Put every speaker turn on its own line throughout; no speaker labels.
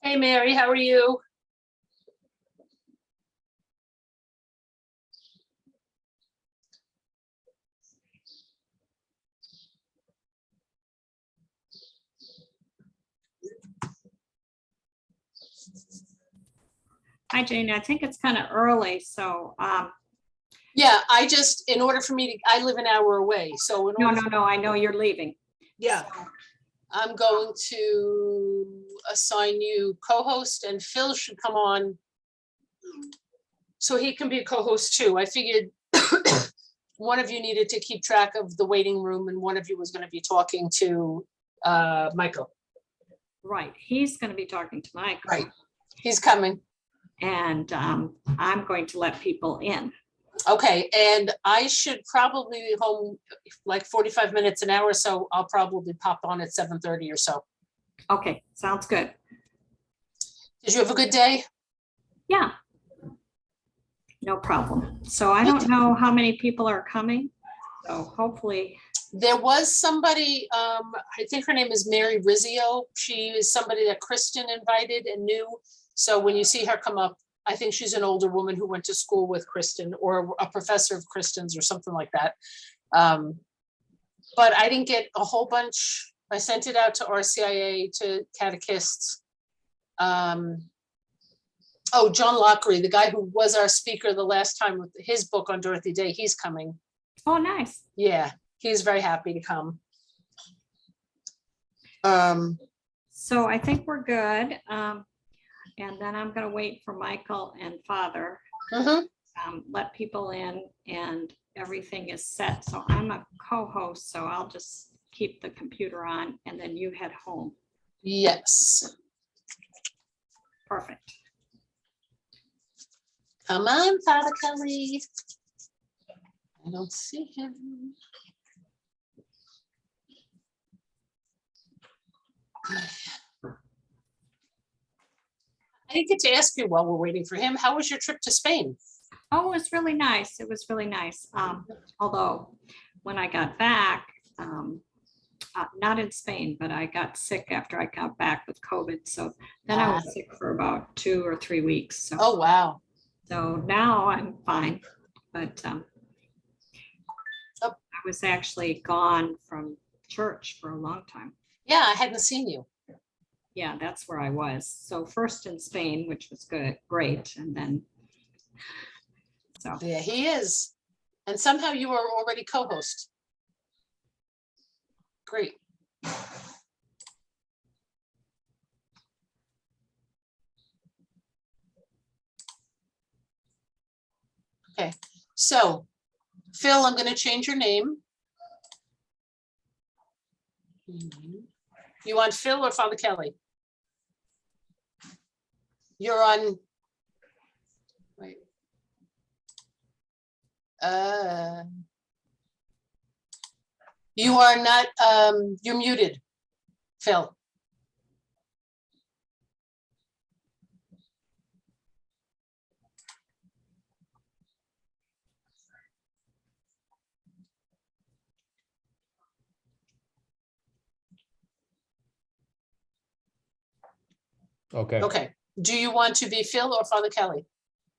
Hey, Mary, how are you?
Hi, Jane. I think it's kind of early, so
Yeah, I just, in order for me to, I live an hour away, so in order,
no, I know you're leaving.
yeah, I'm going to assign you co-host, and Phil should come on so he can be a co-host too. I figured one of you needed to keep track of the waiting room and one of you was going to be talking to Michael.
Right. He's going to be talking to Mike.
Right. He's coming.
And I'm going to let people in.
Okay, and I should probably be home like 45 minutes, an hour, so I'll probably pop on at 7:30 or so.
Okay, sounds good.
Did you have a good day?
Yeah. No problem. So I don't know how many people are coming. So hopefully.
There was somebody, I think her name is Mary Rizzio. She is somebody that Kristen invited and knew. So when you see her come up, I think she's an older woman who went to school with Kristen or a professor of Kristen's or something like that. But I didn't get a whole bunch. I sent it out to RCIA, to catechists. Oh, John Lockery, the guy who was our speaker the last time with his book on Dorothy Day, he's coming.
Oh, nice.
Yeah, he's very happy to come.
So I think we're good. And then I'm going to wait for Michael and Father. Let people in and everything is set. So I'm a co-host, so I'll just keep the computer on and then you head home.
Yes.
Perfect.
Come on, Father Kelly. I don't see him. I didn't get to ask you while we're waiting for him. How was your trip to Spain?
Oh, it was really nice. It was really nice. Although when I got back, not in Spain, but I got sick after I got back with COVID. So then I was sick for about 2 or 3 weeks. So,
oh, wow.
So now I'm fine. But I was actually gone from church for a long time.
Yeah, I hadn't seen you.
Yeah, that's where I was. So first in Spain, which was good, great. And then, so.
Yeah, he is. And somehow you are already co-host. Great. Okay, so Phil, I'm going to change your name. You want Phil or Father Kelly? You're on. Wait. You are not, you're muted, Phil.
Okay.
Okay, do you want to be Phil or Father Kelly?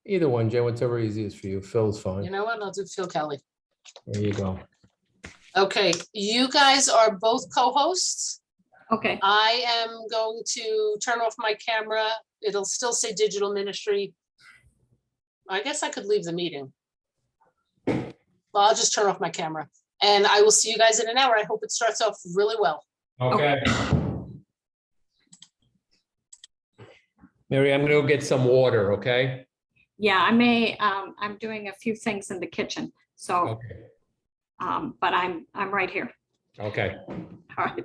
Either one, Jen, whatever easiest for you. Phil's
You
fine.
know what, I'll do Phil Kelly.
There you go.
Okay, you guys are both co-hosts.
Okay,
I am going to turn off my camera. It'll still say digital ministry. I guess I could leave the meeting. Well, I'll just turn off my camera and I will see you guys in an hour. I hope it starts off really well.
Okay. Mary, I'm gonna go get some water, okay?
yeah, I may, I'm doing a few things in the kitchen, so,
Okay.
but I'm right here.
Okay.
All right.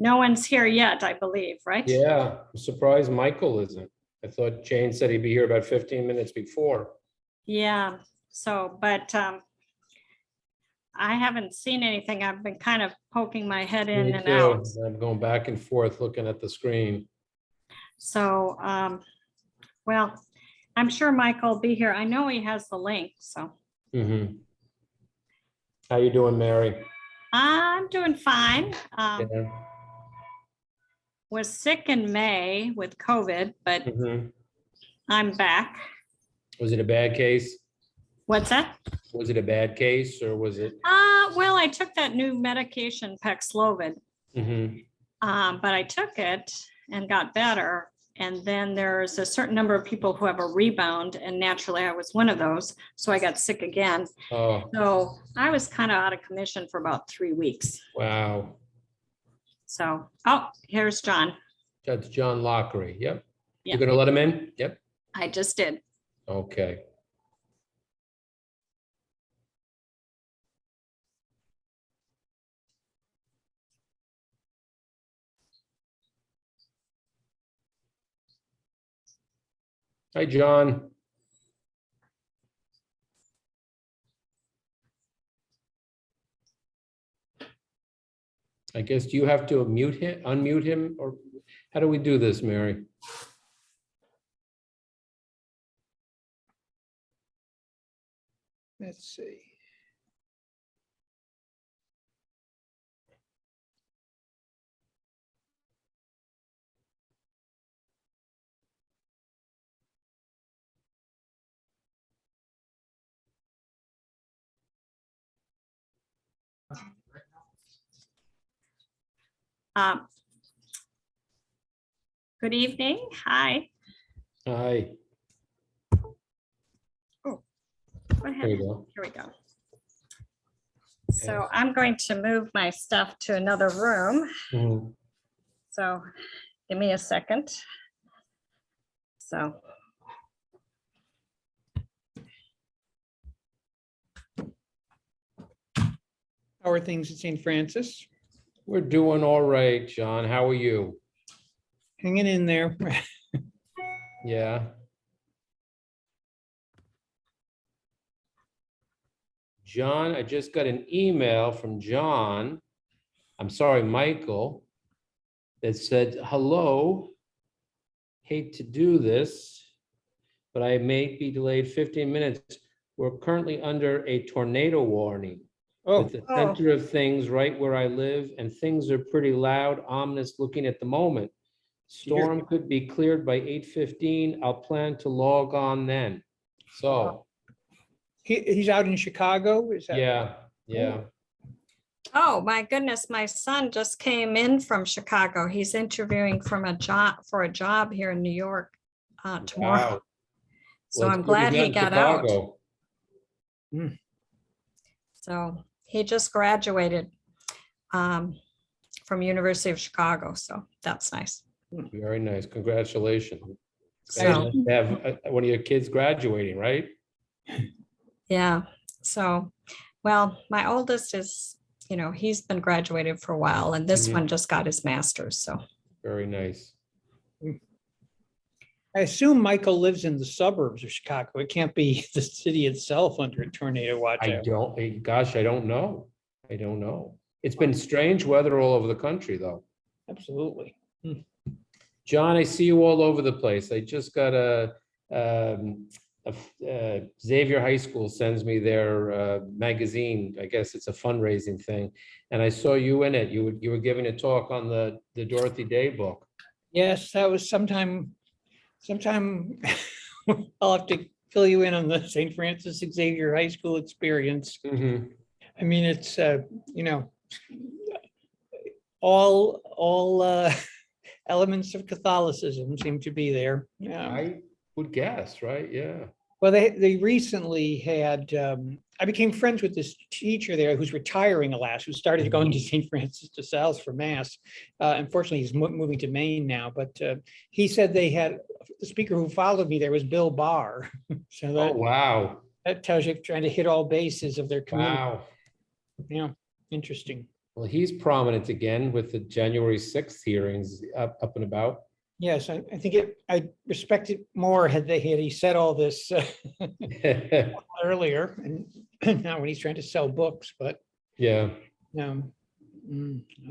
no one's here yet, I believe, right?
Yeah, I'm surprised Michael isn't. I thought Jane said he'd be here about 15 minutes before.
Yeah, so, but I haven't seen anything. I've been kind of poking my head in
Me
and
too.
out.
I'm going back and forth looking at the screen.
So, well, I'm sure Michael will be here. I know he has the link, so
Mhm. How you doing, Mary?
I'm doing fine.
Yeah.
Was sick in May with COVID, but
Mhm.
I'm back.
Was it a bad case?
What's that?
Was it a bad case or was it?
Well, I took that new medication, Paxlovid,
Mhm.
but I took it and got better. And then there's a certain number of people who have a rebound, and naturally I was one of those. So I got sick again.
Oh,
So I was kind of out of commission for about 3 weeks.
wow.
So, oh, here's John.
That's John Lockery. Yep.
Yeah.
You're gonna let him in? Yep.
I just did.
Okay. Hi, John. I guess you have to unmute him, or how do we do this, Mary?
Let's see.
Um, Good evening. Hi.
Hi,
What
there you
happened?
go.
Here we go. So I'm going to move my stuff to another room.
Mhm.
So give me a second. So,
How are things at St. Francis?
We're doing all right, John. How are you?
Hanging in there.
Yeah. John, I just got an email from John. I'm sorry, Michael, that said, hello. Hate to do this, but I may be delayed 15 minutes. We're currently under a tornado warning.
Oh,
With the center of things right where I live, and things are pretty loud, ominous looking at the moment. Storm could be cleared by 8:15. I'll plan to log on then. So,
he's out in Chicago, is that?
yeah.
oh my goodness, my son just came in from Chicago. He's interviewing for a job here in New York tomorrow.
Wow.
So
Well,
I'm
it's good
glad
he's
he
in
got out.
Chicago.
So he just graduated from University of Chicago. So that's nice.
Very nice. Congratulations.
So,
Nice to have one of your kids graduating, right?
yeah. So, well, my oldest is, he's been graduated for a while, and this
Mhm.
one just got his master's. So,
Very nice.
I assume Michael lives in the suburbs of Chicago. It can't be the city itself under a tornado watch
I
out.
don't, gosh, I don't know. I don't know. It's been strange weather all over the country, though.
Absolutely.
John, I see you all over the place. I just got Xavier High School sends me their magazine. I guess it's a fundraising thing. And I saw you in it. You were giving a talk on the Dorothy Day book.
Yes, that was sometime I'll have to fill you in on the St. Francis Xavier High School experience.
Mhm.
I mean, it's, all elements of Catholicism seem to be there.
I would guess, right? Yeah.
Well, they recently had, I became friends with this teacher there who's retiring, alas, who started going to St. Francis de Sales for mass. Unfortunately, he's moving to Maine now, but he said they had, the speaker who followed me there was Bill Barr. So
Oh, wow.
that tells you trying to hit all bases of their community.
Wow.
Yeah, interesting.
Well, he's prominent again with the January 6th hearings up and about.
Yes, I think I respect it more had he said all this earlier and now when he's trying to sell books, but
Yeah.
how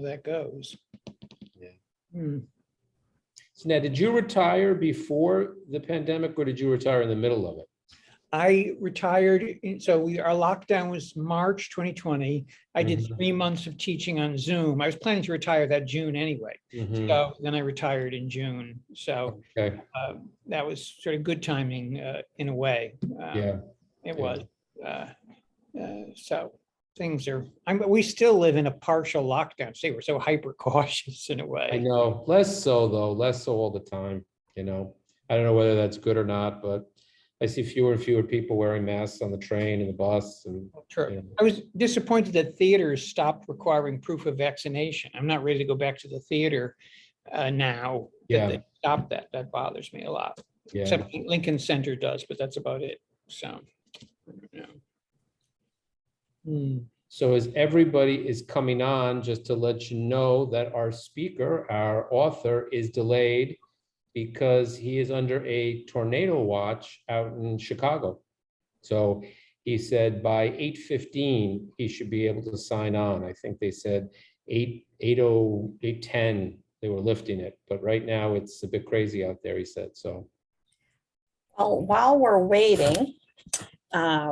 that goes.
Yeah.
Hmm.
So now, did you retire before the pandemic or did you retire in the middle of it?
I retired, our lockdown was March 2020. I did
Mhm.
3 months of teaching on Zoom. I was planning to retire that June anyway.
Mhm.
So then I retired in June. So
Okay,
that was sort of good timing in a way.
yeah.
It
yeah.
was. So things are, we still live in a partial lockdown. See, we're so hyper cautious in a
I
way.
know, less so though, less so all the time, you know. I don't know whether that's good or not, but I see fewer and fewer people wearing masks on the train and the bus and, you
True.
know.
I was disappointed that theaters stopped requiring proof of vaccination. I'm not ready to go back to the theater now that
Yeah.
they stopped that. That bothers me a lot.
Yeah,
Except Lincoln Center does, but that's about it. So. I don't know. Hmm.
so as everybody is coming on, just to let you know that our speaker, our author is delayed because he is under a tornado watch out in Chicago. So he said by 8:15, he should be able to sign on. I think they said 8:10, they were lifting it, but right now it's a bit crazy out there, he said, so.
Well, while we're waiting,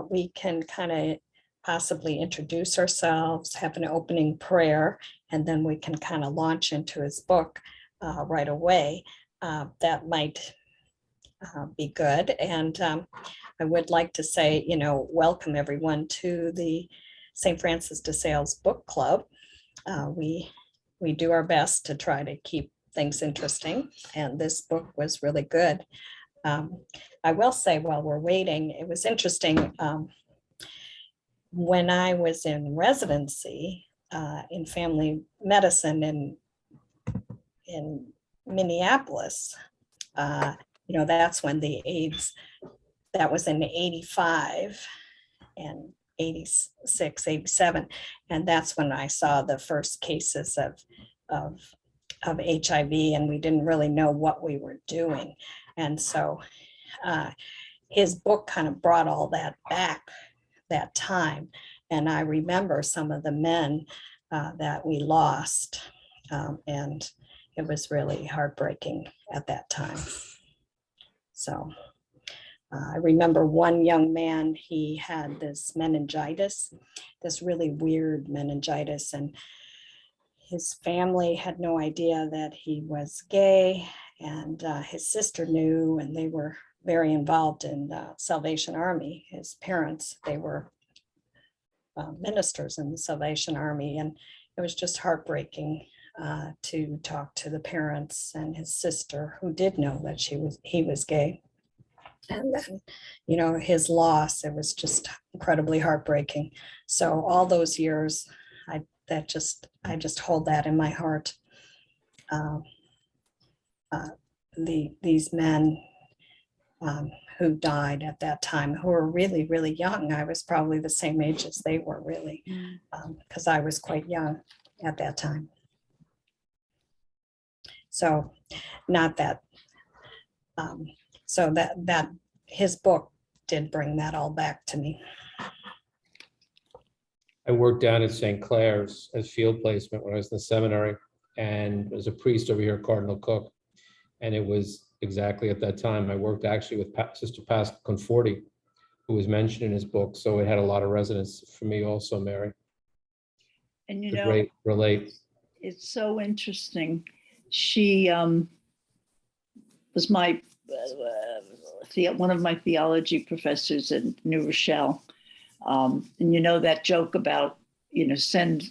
we can kind of possibly introduce ourselves, have an opening prayer, and then we can kind of launch into his book right away. That might be good. And I would like to say, welcome everyone to the St. Francis de Sales Book Club. We do our best to try to keep things interesting, and this book was really good. I will say while we're waiting, it was interesting. When I was in residency in family medicine in Minneapolis, that's when the AIDS, that was in 85 and 86, 87. And that's when I saw the first cases of HIV, and we didn't really know what we were doing. And so his book kind of brought all that back that time. And I remember some of the men that we lost, and it was really heartbreaking at that time. So I remember one young man, he had this meningitis, this really weird meningitis, and his family had no idea that he was gay, and his sister knew, and they were very involved in the Salvation Army. His parents, they were ministers in the Salvation Army, and it was just heartbreaking to talk to the parents and his sister, who did know that he was gay. And then, his loss, it was just incredibly heartbreaking. So all those years, I just hold that in my heart. These men who died at that time, who were really, really young. I was probably the same age as they were, really, because I was quite young at that time. So not that, so that his book did bring that all back to me.
I worked down at St. Clair's as field placement when I was in the seminary, and as a priest over here, Cardinal Cook. And it was exactly at that time. I worked actually with Sister Pascal Conforti, who was mentioned in his book. So it had a lot of resonance for me also, Mary.
And
The great relate.
it's so interesting. She was my one of my theology professors at New Rochelle. And that joke about, send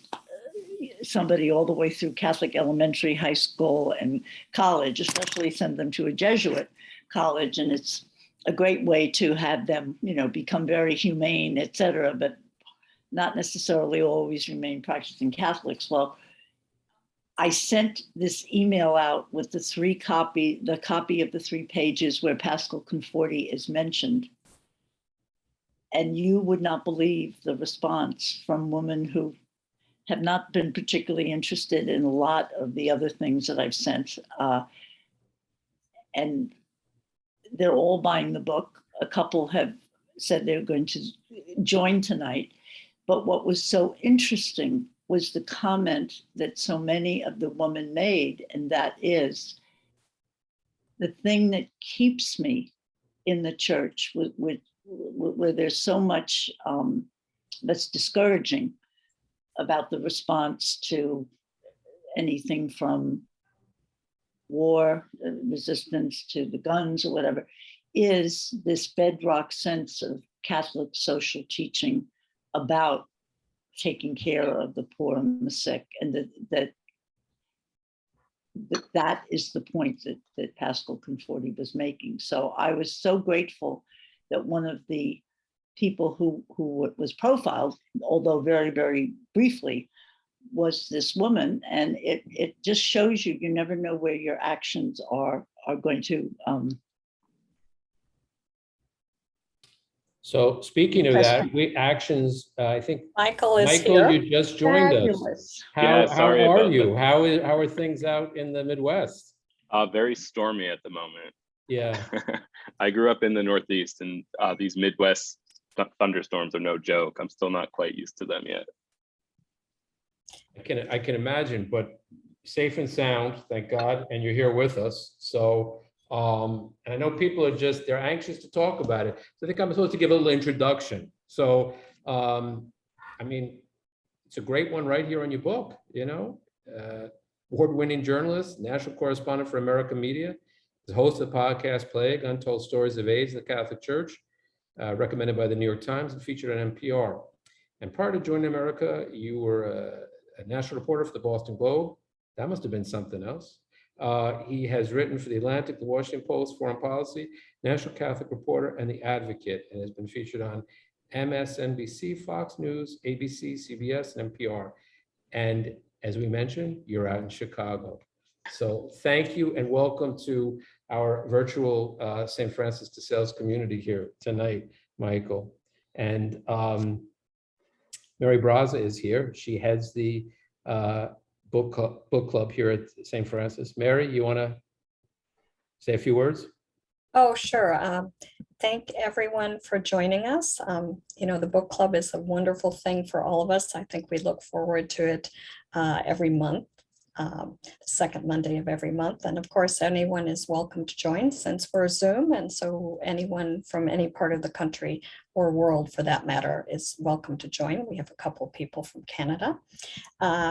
somebody all the way through Catholic elementary, high school, and college, especially send them to a Jesuit college. And it's a great way to have them, become very humane, et cetera, but not necessarily always remain practicing Catholics. Well, I sent this email out with the copy of the 3 pages where Pascal Conforti is mentioned. And you would not believe the response from women who have not been particularly interested in a lot of the other things that I've sent. And they're all buying the book. A couple have said they're going to join tonight. But what was so interesting was the comment that so many of the women made, and that is, the thing that keeps me in the church where there's so much that's discouraging about the response to anything from war, resistance to the guns or whatever, is this bedrock sense of Catholic social teaching about taking care of the poor and the sick, and that is the point that Pascal Conforti was making. So I was so grateful that one of the people who was profiled, although very, very briefly, was this woman. And it just shows you, you never know where your actions are going to.
So speaking of that, I think,
Michael is
Michael,
here.
you just joined us.
Fabulous.
How
sorry
are
about
you?
that.
How are things out in the Midwest?
Very stormy at the moment.
Yeah,
I grew up in the Northeast, and these Midwest thunderstorms are no joke. I'm still not quite used to them yet.
I can imagine, but safe and sound, thank God, and you're here with us. So, and I know people are they're anxious to talk about it. So I think I'm supposed to give a little introduction. So, I mean, it's a great one right here on your book, you know. Award-winning journalist, national correspondent for American Media, the host of the podcast Plague, Untold Stories of AIDS in the Catholic Church, recommended by the New York Times and featured on NPR. And prior to joining America, you were a national reporter for the Boston Globe. That must have been something else. He has written for the Atlantic, the Washington Post, Foreign Policy, National Catholic Reporter, and the Advocate, and has been featured on MSNBC, Fox News, ABC, CBS, and NPR. And as we mentioned, you're out in Chicago. So thank you and welcome to our virtual St. Francis de Sales community here tonight, Michael. And Mary Braza is here. She heads the book club here at St. Francis. Mary, you want to say a few words?
Oh, sure. Thank everyone for joining us. You know, the book club is a wonderful thing for all of us. I think we look forward to it every month, second Monday of every month. And of course, anyone is welcome to join since we're Zoom. And so anyone from any part of the country or world for that matter is welcome to join. We have a couple of people from Canada.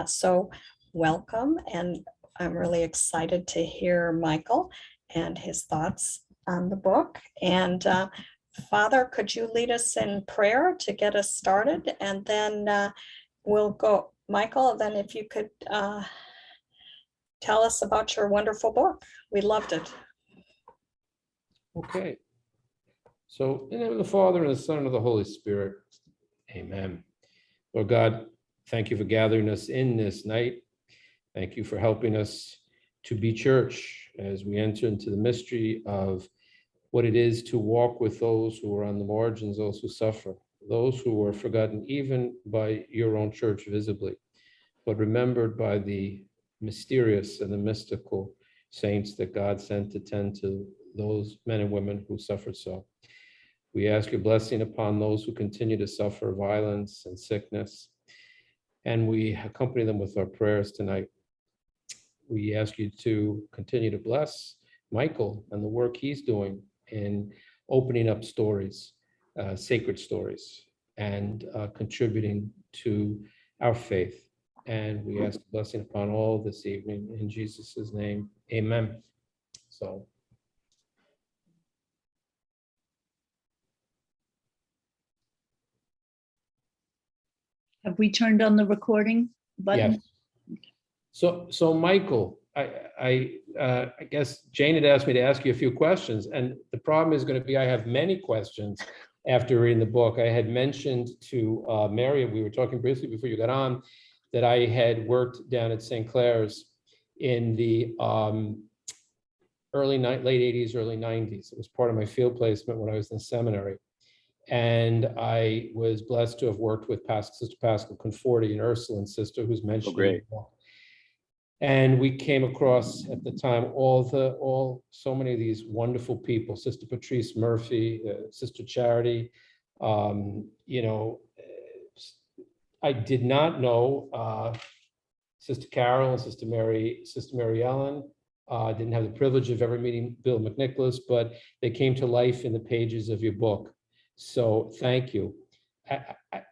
So welcome. And I'm really excited to hear Michael and his thoughts on the book. And Father, could you lead us in prayer to get us started? And then we'll go, Michael, then if you could tell us about your wonderful book. We loved it.
Okay. So in the name of the Father, and the Son, and of the Holy Spirit, amen. Lord God, thank you for gathering us in this night. Thank you for helping us to be church as we enter into the mystery of what it is to walk with those who are on the margins, those who suffer, those who are forgotten even by your own church visibly, but remembered by the mysterious and the mystical saints that God sent to tend to those men and women who suffered so. We ask your blessing upon those who continue to suffer violence and sickness, and we accompany them with our prayers tonight. We ask you to continue to bless Michael and the work he's doing in opening up stories, sacred stories, and contributing to our faith. And we ask a blessing upon all this evening in Jesus' name, amen. So.
Have we turned on the recording button?
Yes. So Michael, I guess Jane had asked me to ask you a few questions, and the problem is going to be I have many questions after reading the book. I had mentioned to Mary, we were talking briefly before you got on, that I had worked down at St. Clair's in the late 80s, early 90s. It was part of my field placement when I was in seminary. And I was blessed to have worked with Sister Pascal Conforti and Ursuline's sister, who's mentioned.
great.
And we came across at the time so many of these wonderful people, Sister Patrice Murphy, Sister Charity. You know, I did not know Sister Carol and Sister Mary Ellen. I didn't have the privilege of ever meeting Bill McNicholas, but they came to life in the pages of your book. So thank you.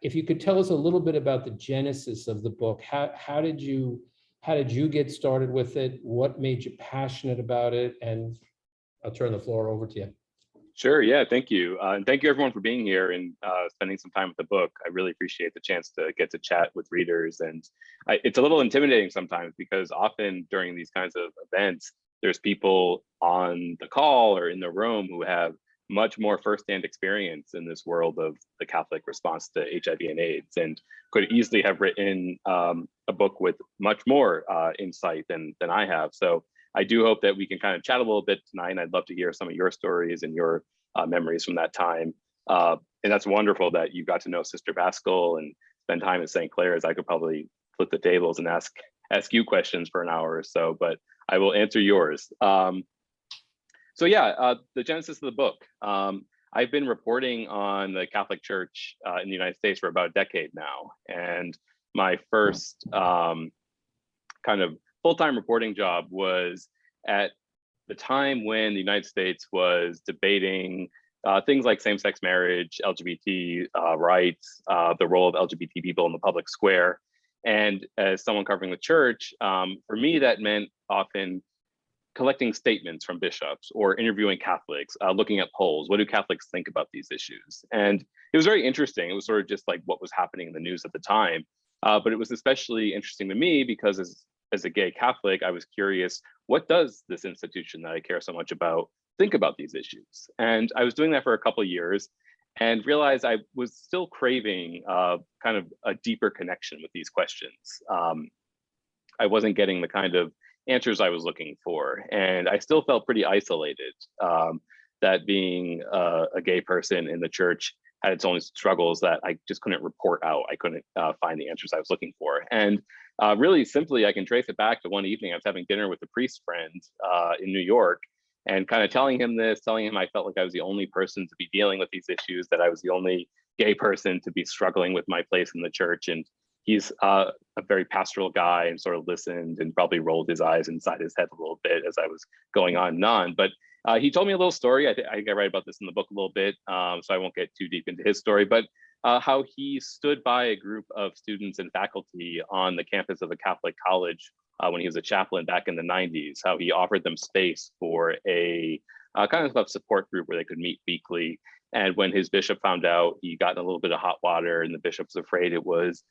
If you could tell us a little bit about the genesis of the book, how did you get started with it? What made you passionate about it? And I'll turn the floor over to you.
Sure. Yeah. Thank you. And thank you everyone for being here and spending some time with the book. I really appreciate the chance to get to chat with readers. And it's a little intimidating sometimes because often during these kinds of events, there's people on the call or in the room who have much more firsthand experience in this world of the Catholic response to HIV and AIDS, and could easily have written a book with much more insight than I have. So I do hope that we can kind of chat a little bit tonight, and I'd love to hear some of your stories and your memories from that time. And that's wonderful that you got to know Sister Pascal and spend time at St. Clair's. I could probably flip the tables and ask you questions for an hour or so, but I will answer yours. So yeah, the genesis of the book. I've been reporting on the Catholic Church in the United States for about a decade now. And my first kind of full-time reporting job was at the time when the United States was debating things like same-sex marriage, LGBT rights, the role of LGBT people in the public square. And as someone covering the church, for me, that meant often collecting statements from bishops or interviewing Catholics, looking at polls. What do Catholics think about these issues? And it was very interesting. It was sort of just like what was happening in the news at the time. But it was especially interesting to me because as a gay Catholic, I was curious, what does this institution that I care so much about think about these issues? And I was doing that for a couple of years and realized I was still craving kind of a deeper connection with these questions. I wasn't getting the kind of answers I was looking for, and I still felt pretty isolated. That being a gay person in the church had its own struggles that I just couldn't report out. I couldn't find the answers I was looking for. And really simply, I can trace it back to one evening I was having dinner with a priest friend in New York and kind of telling him I felt like I was the only person to be dealing with these issues, that I was the only gay person to be struggling with my place in the church. And he's a very pastoral guy and sort of listened and probably rolled his eyes inside his head a little bit as I was going on and on. But he told me a little story. I write about this in the book a little bit, so I won't get too deep into his story, but how he stood by a group of students and faculty on the campus of a Catholic college when he was a chaplain back in the 90s, how he offered them space for a kind of a support group where they could meet weekly. And when his bishop found out, he got in a little bit of hot water, and the bishop was afraid it was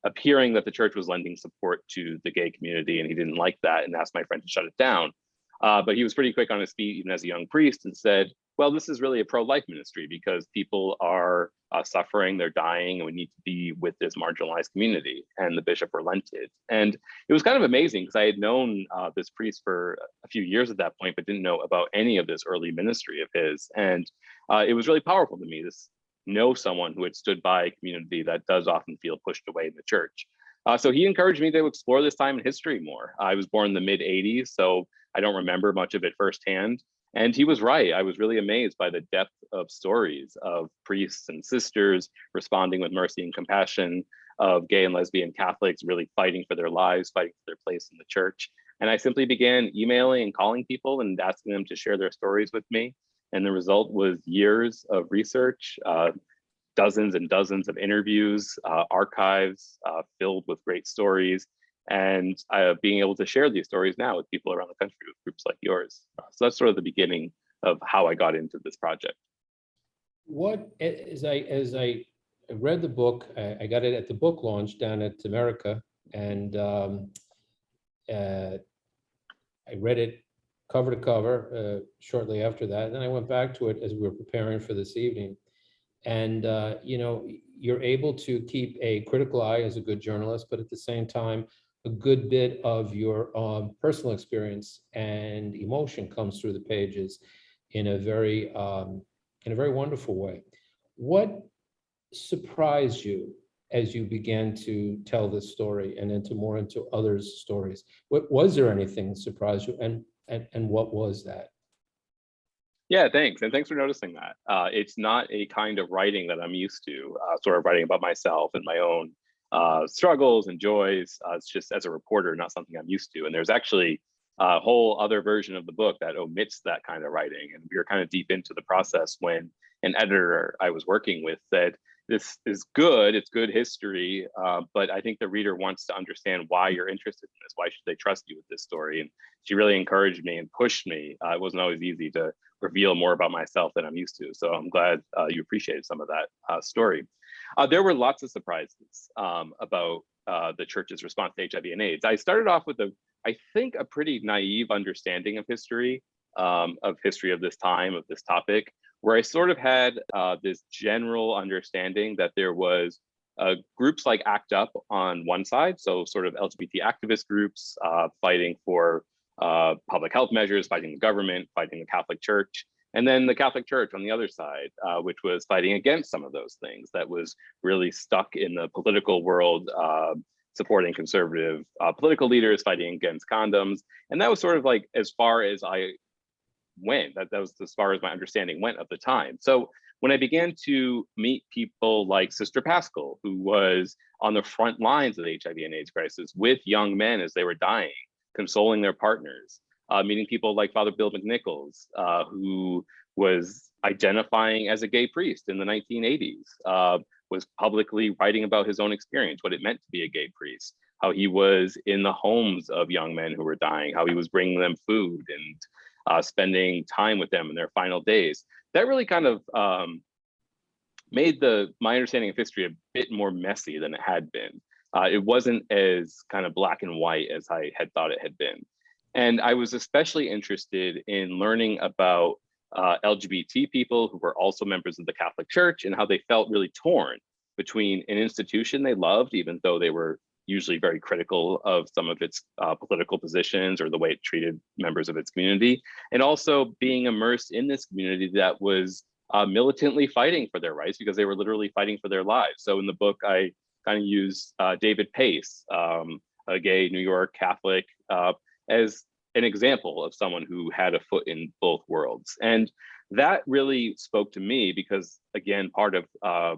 appearing that the church was lending support to the gay community, and he didn't like that and asked my friend to shut it down. But he was pretty quick on his feet, even as a young priest, and said, well, this is really a pro-life ministry because people are suffering, they're dying, and we need to be with this marginalized community. And the bishop relented. And it was kind of amazing because I had known this priest for a few years at that point, but didn't know about any of this early ministry of his. And it was really powerful to me, know someone who had stood by a community that does often feel pushed away in the church. So he encouraged me to explore this time in history more. I was born in the mid 80s, so I don't remember much of it firsthand. And he was right. I was really amazed by the depth of stories of priests and sisters responding with mercy and compassion, of gay and lesbian Catholics really fighting for their lives, fighting for their place in the church. And I simply began emailing and calling people and asking them to share their stories with me. And the result was years of research, dozens and dozens of interviews, archives filled with great stories, and being able to share these stories now with people around the country with groups like yours. So that's sort of the beginning of how I got into this project.
As I read the book, I got it at the book launch down at America, and I read it cover to cover shortly after that. And then I went back to it as we were preparing for this evening. And, you're able to keep a critical eye as a good journalist, but at the same time, a good bit of your personal experience and emotion comes through the pages in a very wonderful way. what surprised you as you began to tell this story and into others' stories? What was there anything that surprised you, and what was that?
Yeah, thanks. And thanks for noticing that. It's not a kind of writing that I'm used to, sort of writing about myself and my own struggles and joys. It's just as a reporter, not something I'm used to. And there's actually a whole other version of the book that omits that kind of writing. And we were kind of deep into the process when an editor I was working with said, this is good, it's good history, but I think the reader wants to understand why you're interested in this. Why should they trust you with this story? And she really encouraged me and pushed me. It wasn't always easy to reveal more about myself than I'm used to. So I'm glad you appreciated some of that story. There were lots of surprises about the church's response to HIV and AIDS. I started off with I think a pretty naive understanding of history of this time, of this topic, where I sort of had this general understanding that there was groups like ACT UP on one side, so sort of LGBT activist groups fighting for public health measures, fighting the government, fighting the Catholic Church, and then the Catholic Church on the other side, which was fighting against some of those things, that was really stuck in the political world, supporting conservative political leaders, fighting against condoms. And that was sort of like as far as I went. That was as far as my understanding went of the time. So when I began to meet people like Sister Paschal, who was on the front lines of the HIV and AIDS crisis with young men as they were dying, consoling their partners, meeting people like Father Bill McNichols, who was identifying as a gay priest in the 1980s, was publicly writing about his own experience, what it meant to be a gay priest, how he was in the homes of young men who were dying, how he was bringing them food and spending time with them in their final days. That really kind of made my understanding of history a bit more messy than it had been. It wasn't as kind of black and white as I had thought it had been. And I was especially interested in learning about LGBT people who were also members of the Catholic Church and how they felt really torn between an institution they loved, even though they were usually very critical of some of its political positions or the way it treated members of its community, and also being immersed in this community that was militantly fighting for their rights because they were literally fighting for their lives. So in the book, I kind of use David Pace, a gay New York Catholic, as an example of someone who had a foot in both worlds. And that really spoke to me because, again, part of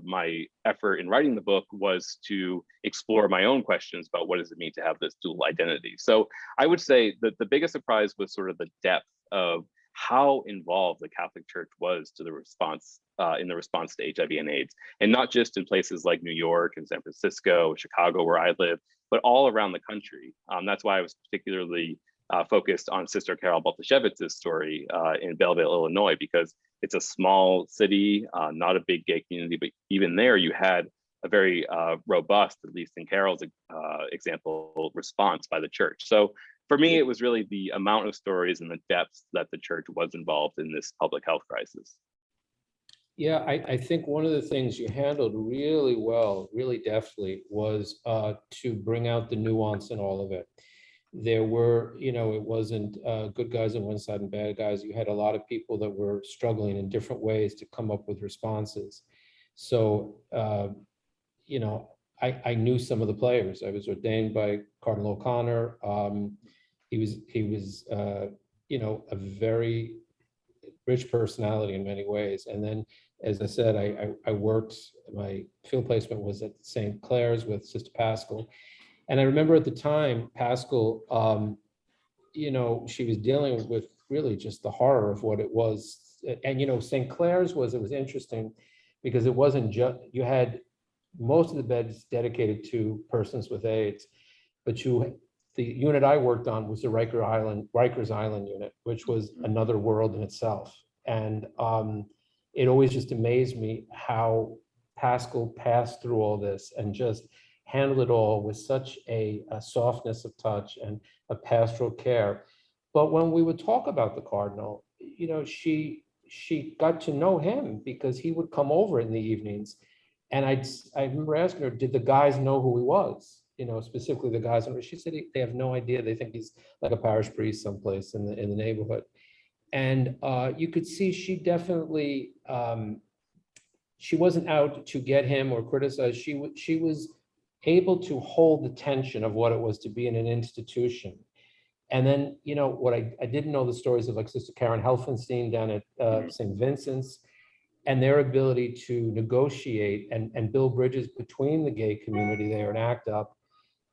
my effort in writing the book was to explore my own questions about what does it mean to have this dual identity. So I would say that the biggest surprise was sort of the depth of how involved the Catholic Church was to the response in the response to HIV and AIDS, and not just in places like New York and San Francisco, Chicago, where I live, but all around the country. That's why I was particularly focused on Sister Carol Baltashevitz's story in Belleville, Illinois, because it's a small city, not a big gay community, but even there you had a very robust, at least in Carol's example, response by the church. So for me, it was really the amount of stories and the depths that the church was involved in this public health crisis.
Yeah, I think one of the things you handled really well, really deftly, was to bring out the nuance in all of it. There were, it wasn't good guys on one side and bad guys. You had a lot of people that were struggling in different ways to come up with responses. So, I knew some of the players. I was ordained by Cardinal O'Connor. He was, a very rich personality in many ways. And then, as I said, I worked, my field placement was at St. Clair's with Sister Paschal. And I remember at the time, Paschal, she was dealing with really just the horror of what it was. And, St. Clair's it was interesting because it wasn't just, you had most of the beds dedicated to persons with AIDS, but the unit I worked on was the Rikers Island unit, which was another world in itself. And it always just amazed me how Paschal passed through all this and just handled it all with such a softness of touch and a pastoral care. But when we would talk about the Cardinal, she got to know him because he would come over in the evenings. And I remember asking her, did the guys know who he was? Specifically the guys. And she said they have no idea. They think he's like a parish priest someplace in the neighborhood. And you could see she definitely she wasn't out to get him or criticize. She was able to hold the tension of what it was to be in an institution. And then, what I didn't know the stories of like Sister Karen Helfenstein down at St. Vincent's, and their ability to negotiate and build bridges between the gay community there in ACT UP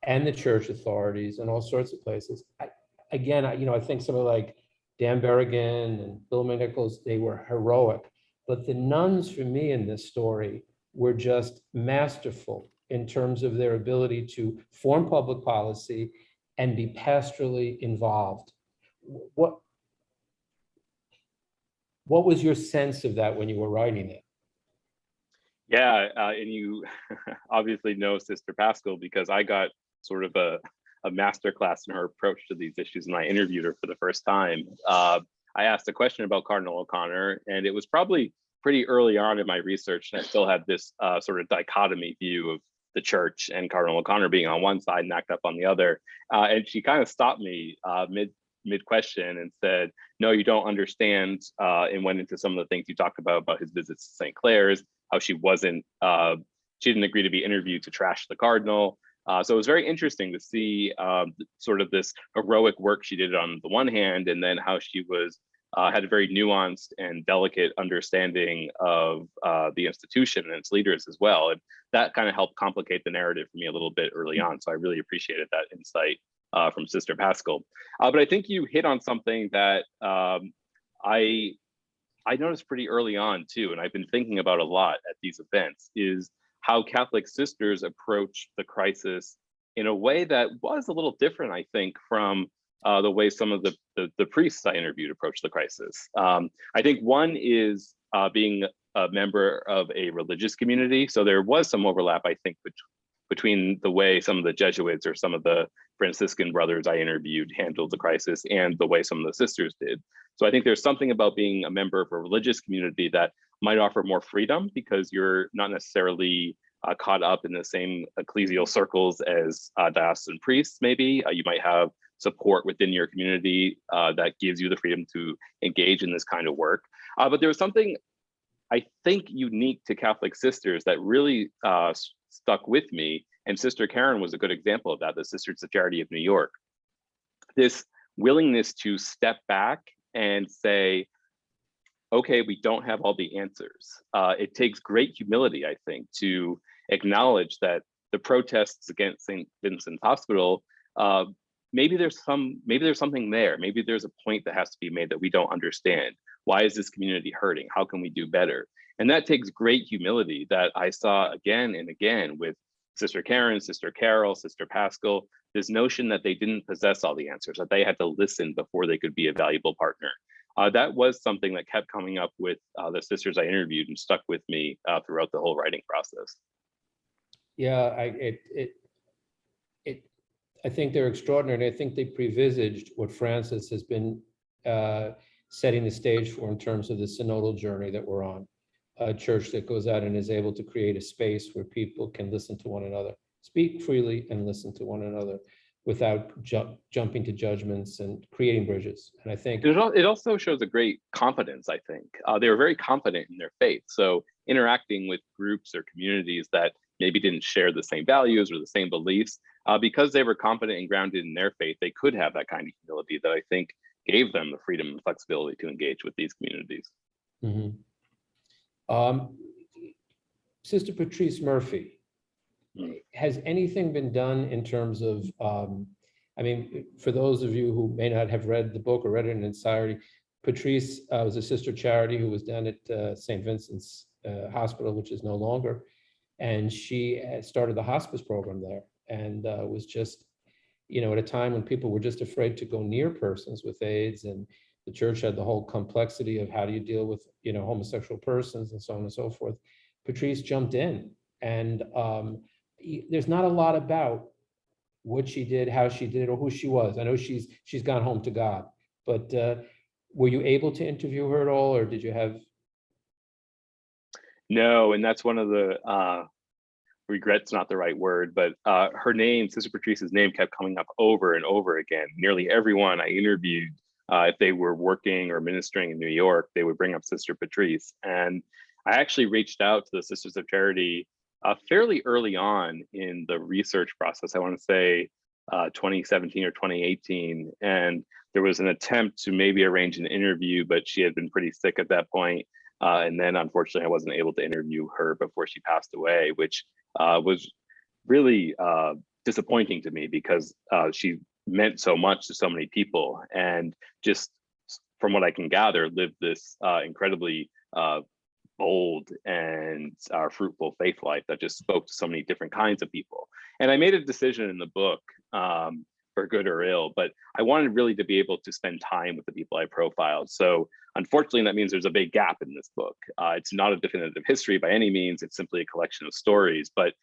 and the church authorities and all sorts of places. I think somebody like Dan Berrigan and Bill McNichols, they were heroic. But the nuns for me in this story were just masterful in terms of their ability to form public policy and be pastorally involved. What was your sense of that when you were writing it?
Yeah, and you obviously know Sister Pascal because I got sort of a masterclass in her approach to these issues when I interviewed her for the first time. I asked a question about Cardinal O'Connor, and it was probably pretty early on in my research, and I still had this sort of dichotomy view of the church and Cardinal O'Connor being on one side and ACT UP on the other. And she kind of stopped me mid question and said, no, you don't understand, and went into some of the things you talked about his visits to St. Clair's, how she didn't agree to be interviewed to trash the Cardinal. So it was very interesting to see sort of this heroic work she did on the one hand, and then how she had a very nuanced and delicate understanding of the institution and its leaders as well. And that kind of helped complicate the narrative for me a little bit early on. So I really appreciated that insight from Sister Pascal. But I think you hit on something that I noticed pretty early on too, and I've been thinking about a lot at these events, is how Catholic sisters approach the crisis in a way that was a little different, I think, from the way some of the priests I interviewed approach the crisis. I think one is being a member of a religious community. So there was some overlap, I think, between the way some of the Jesuits or some of the Franciscan brothers I interviewed handled the crisis and the way some of the sisters did. So I think there's something about being a member of a religious community that might offer more freedom because you're not necessarily caught up in the same ecclesial circles as diocesan priests, maybe. You might have support within your community that gives you the freedom to engage in this kind of work. But there was something, I think, unique to Catholic sisters that really stuck with me. And Sister Karen was a good example of that, the Sisters of Charity of New York. This willingness to step back and say, okay, we don't have all the answers. It takes great humility, I think, to acknowledge that the protests against St. Vincent's Hospital, maybe there's something there. Maybe there's a point that has to be made that we don't understand. Why is this community hurting? How can we do better? And that takes great humility that I saw again and again with Sister Karen, Sister Carol, Sister Pascal, this notion that they didn't possess all the answers, that they had to listen before they could be a valuable partner. That was something that kept coming up with the sisters I interviewed and stuck with me throughout the whole writing process.
Yeah, I think they're extraordinary. I think they previsaged what Francis has been setting the stage for in terms of the synodal journey that we're on. A church that goes out and is able to create a space where people can listen to one another, speak freely and listen to one another without jumping to judgments and creating bridges. And I think
it also shows a great confidence, I think. They were very confident in their faith. So interacting with groups or communities that maybe didn't share the same values or the same beliefs, because they were confident and grounded in their faith, they could have that kind of humility that I think gave them the freedom and flexibility to engage with these communities.
Mm-hmm. Sister Patrice Murphy, has anything been done in terms of, I mean, for those of you who may not have read the book or read it in its entirety, Patrice was a Sister Charity who was down at St. Vincent's Hospital, which is no longer, and she had started the hospice program there, and was just, at a time when people were just afraid to go near persons with AIDS, and the church had the whole complexity of how do you deal with, homosexual persons and so on and so forth. Patrice jumped in, and there's not a lot about what she did, how she did it, or who she was. I know she's gone home to God, but were you able to interview her at all, or did you have?
No, and that's one of the regret's not the right word, but her name, Sister Patrice's name, kept coming up over and over again. Nearly everyone I interviewed, if they were working or ministering in New York, they would bring up Sister Patrice. And I actually reached out to the Sisters of Charity fairly early on in the research process. I want to say 2017 or 2018. And there was an attempt to maybe arrange an interview, but she had been pretty sick at that point. And then unfortunately, I wasn't able to interview her before she passed away, which was really disappointing to me because she meant so much to so many people. And just from what I can gather, lived this incredibly bold and fruitful faith life that just spoke to so many different kinds of people. And I made a decision in the book, for good or ill, but I wanted really to be able to spend time with the people I profiled. So unfortunately, that means there's a big gap in this book. It's not a definitive history by any means. It's simply a collection of stories, but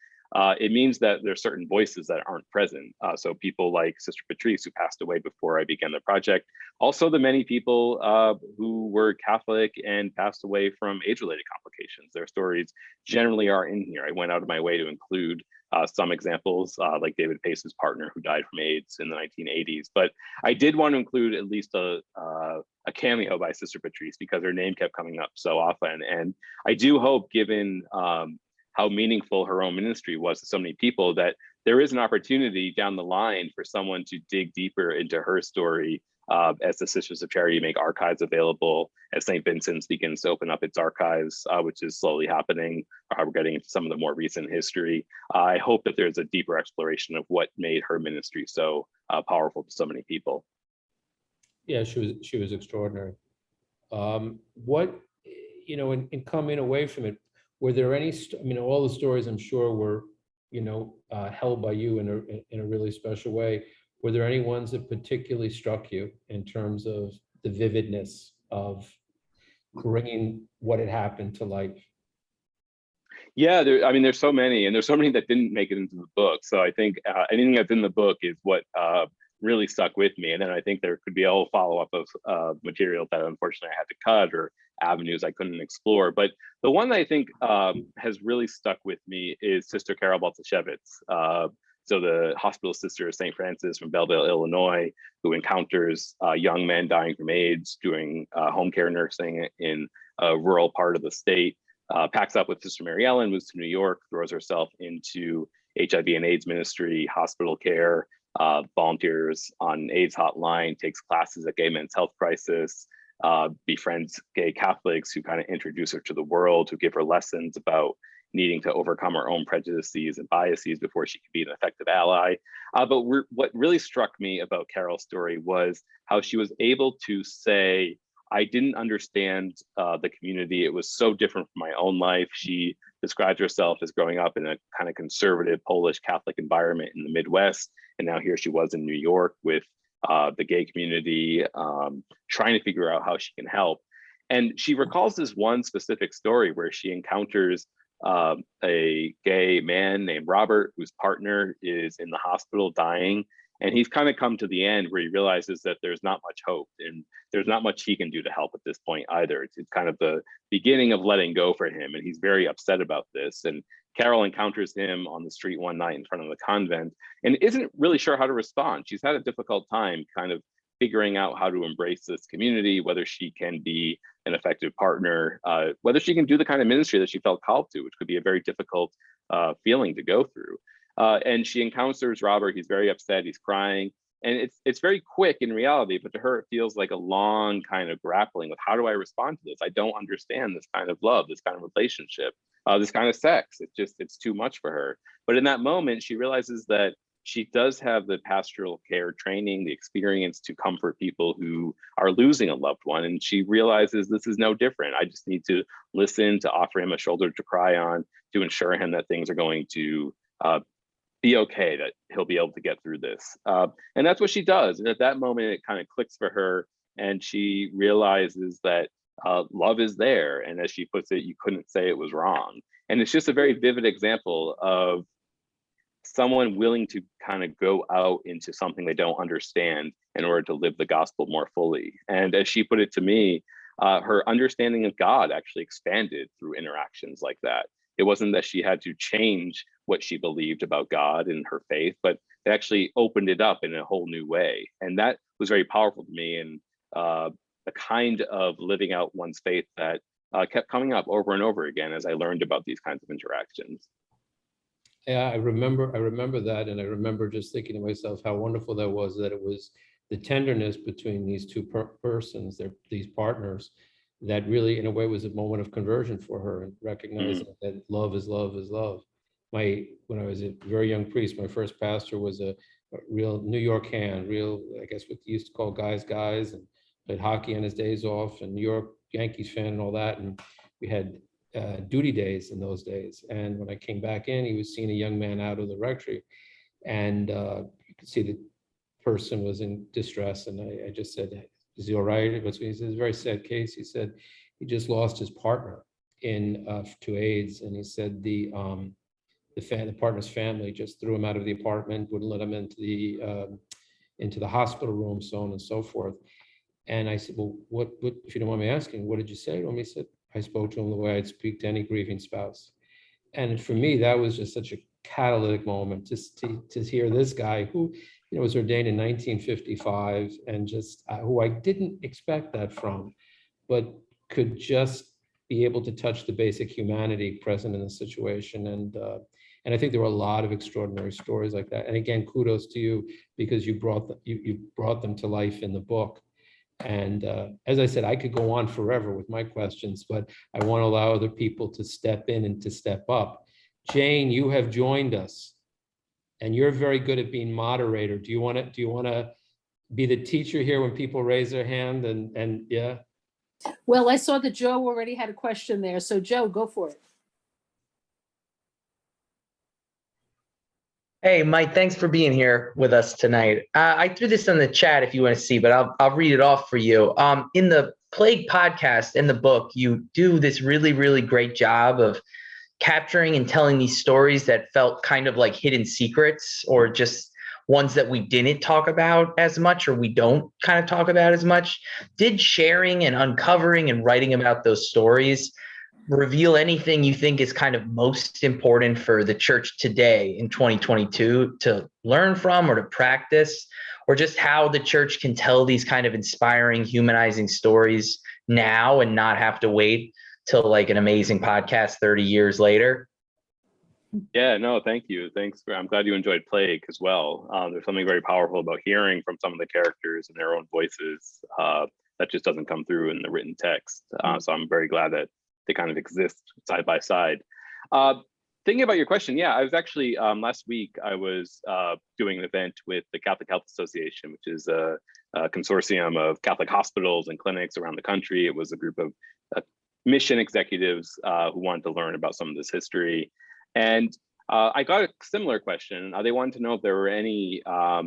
it means that there's certain voices that aren't present. So people like Sister Patrice, who passed away before I began the project. Also the many people who were Catholic and passed away from age-related complications. Their stories generally are in here. I went out of my way to include some examples, like David Pace's partner who died from AIDS in the 1980s. But I did want to include at least a cameo by Sister Patrice because her name kept coming up so often. And I do hope, given how meaningful her own ministry was to so many people, that there is an opportunity down the line for someone to dig deeper into her story as the Sisters of Charity make archives available, as St. Vincent's begins to open up its archives, which is slowly happening. We're getting into some of the more recent history. I hope that there's a deeper exploration of what made her ministry so powerful to so many people.
Yeah, she was extraordinary. What, you know, in coming away from it, were there any, I mean, all the stories I'm sure were, you know, held by you in a really special way. Were there any ones that particularly struck you in terms of the vividness of bringing what had happened to life?
Yeah, I mean, there's so many, and there's so many that didn't make it into the book. So I think anything that's in the book is what really stuck with me. And then I think there could be a whole follow-up of material that unfortunately I had to cut, or avenues I couldn't explore. But the one that I think has really stuck with me is Sister Carol Baltashevitz. So the hospital sister of St. Francis from Belleville, Illinois, who encounters young men dying from AIDS doing home care nursing in a rural part of the state, packs up with Sister Mary Ellen, moves to New York, throws herself into HIV and AIDS ministry, hospital care, volunteers on AIDS hotline, takes classes at Gay Men's Health Crisis, befriends gay Catholics who kind of introduce her to the world, who give her lessons about needing to overcome her own prejudices and biases before she could be an effective ally. But what really struck me about Carol's story was how she was able to say, I didn't understand the community. It was so different from my own life. She describes herself as growing up in a kind of conservative Polish Catholic environment in the Midwest. And now here she was in New York with the gay community, trying to figure out how she can help. And she recalls this one specific story where she encounters a gay man named Robert, whose partner is in the hospital dying. And he's kind of come to the end where he realizes that there's not much hope and there's not much he can do to help at this point either. It's kind of the beginning of letting go for him. And he's very upset about this. And Carol encounters him on the street one night in front of the convent and isn't really sure how to respond. She's had a difficult time kind of figuring out how to embrace this community, whether she can be an effective partner, whether she can do the kind of ministry that she felt called to, which could be a very difficult feeling to go through. And she encounters Robert. He's very upset. He's crying. And it's very quick in reality, but to her, it feels like a long kind of grappling with how do I respond to this? I don't understand this kind of love, this kind of relationship, this kind of sex. It's too much for her. But in that moment, she realizes that she does have the pastoral care training, the experience to comfort people who are losing a loved one. And she realizes this is no different. I just need to listen, to offer him a shoulder to cry on, to ensure him that things are going to be okay, that he'll be able to get through this. And that's what she does. And at that moment, it kind of clicks for her. And she realizes that love is there. And as she puts it, you couldn't say it was wrong. And it's just a very vivid example of someone willing to kind of go out into something they don't understand in order to live the gospel more fully. And as she put it to me, her understanding of God actually expanded through interactions like that. It wasn't that she had to change what she believed about God and her faith, but it actually opened it up in a whole new way. And that was very powerful to me, and a kind of living out one's faith that kept coming up over and over again as I learned about these kinds of interactions.
Yeah, I remember that, and I remember just thinking to myself how wonderful that was, that it was the tenderness between these two persons, these partners, that really, in a way, was a moment of conversion for her, and recognizing that love is love is love. When I was a very young priest, my first pastor was a real New York hand, I guess what they used to call guys, and played hockey on his days off, and New York Yankees fan and all that, and we had duty days in those days. And when I came back in, he was seeing a young man out of the rectory, and you could see the person was in distress. And I just said, "Is he all right?" He said, "It's a very sad case." He said he just lost his partner to AIDS, and he said the partner's family just threw him out of the apartment, wouldn't let him into the hospital room, so on and so forth. And I said, "Well, what, if you don't mind me asking, what did you say to him?" He said, "I spoke to him the way I'd speak to any grieving spouse." And for me, that was just such a catalytic moment, just to hear this guy who, was ordained in 1955, and just who I didn't expect that from, but could just be able to touch the basic humanity present in the situation. And I think there were a lot of extraordinary stories like that. And again, kudos to you, because you brought them to life in the book. And as I said, I could go on forever with my questions, but I want to allow other people to step in and to step up. Jane, you have joined us, and you're very good at being moderator. Do you want to be the teacher here when people raise their hand? And yeah.
Well, I saw that Joe already had a question there. So Joe, go for it.
Hey, Mike, thanks for being here with us tonight. I threw this in the chat if you want to see, but I'll read it off for you. In the Plague podcast, in the book, you do this really, really great job of capturing and telling these stories that felt kind of like hidden secrets, or just ones that we didn't talk about as much, or we don't kind of talk about as much. Did sharing and uncovering and writing about those stories reveal anything you think is kind of most important for the church today in 2022 to learn from or to practice, or just how the church can tell these kind of inspiring, humanizing stories now and not have to wait till like an amazing podcast 30 years later?
Yeah, no, thank you. I'm glad you enjoyed Plague as well. There's something very powerful about hearing from some of the characters in their own voices that just doesn't come through in the written text. So I'm very glad that they kind of exist side by side. Thinking about your question, yeah, I was actually, last week, I was doing an event with the Catholic Health Association, which is a consortium of Catholic hospitals and clinics around the country. It was a group of mission executives who wanted to learn about some of this history. And I got a similar question. They wanted to know if there were any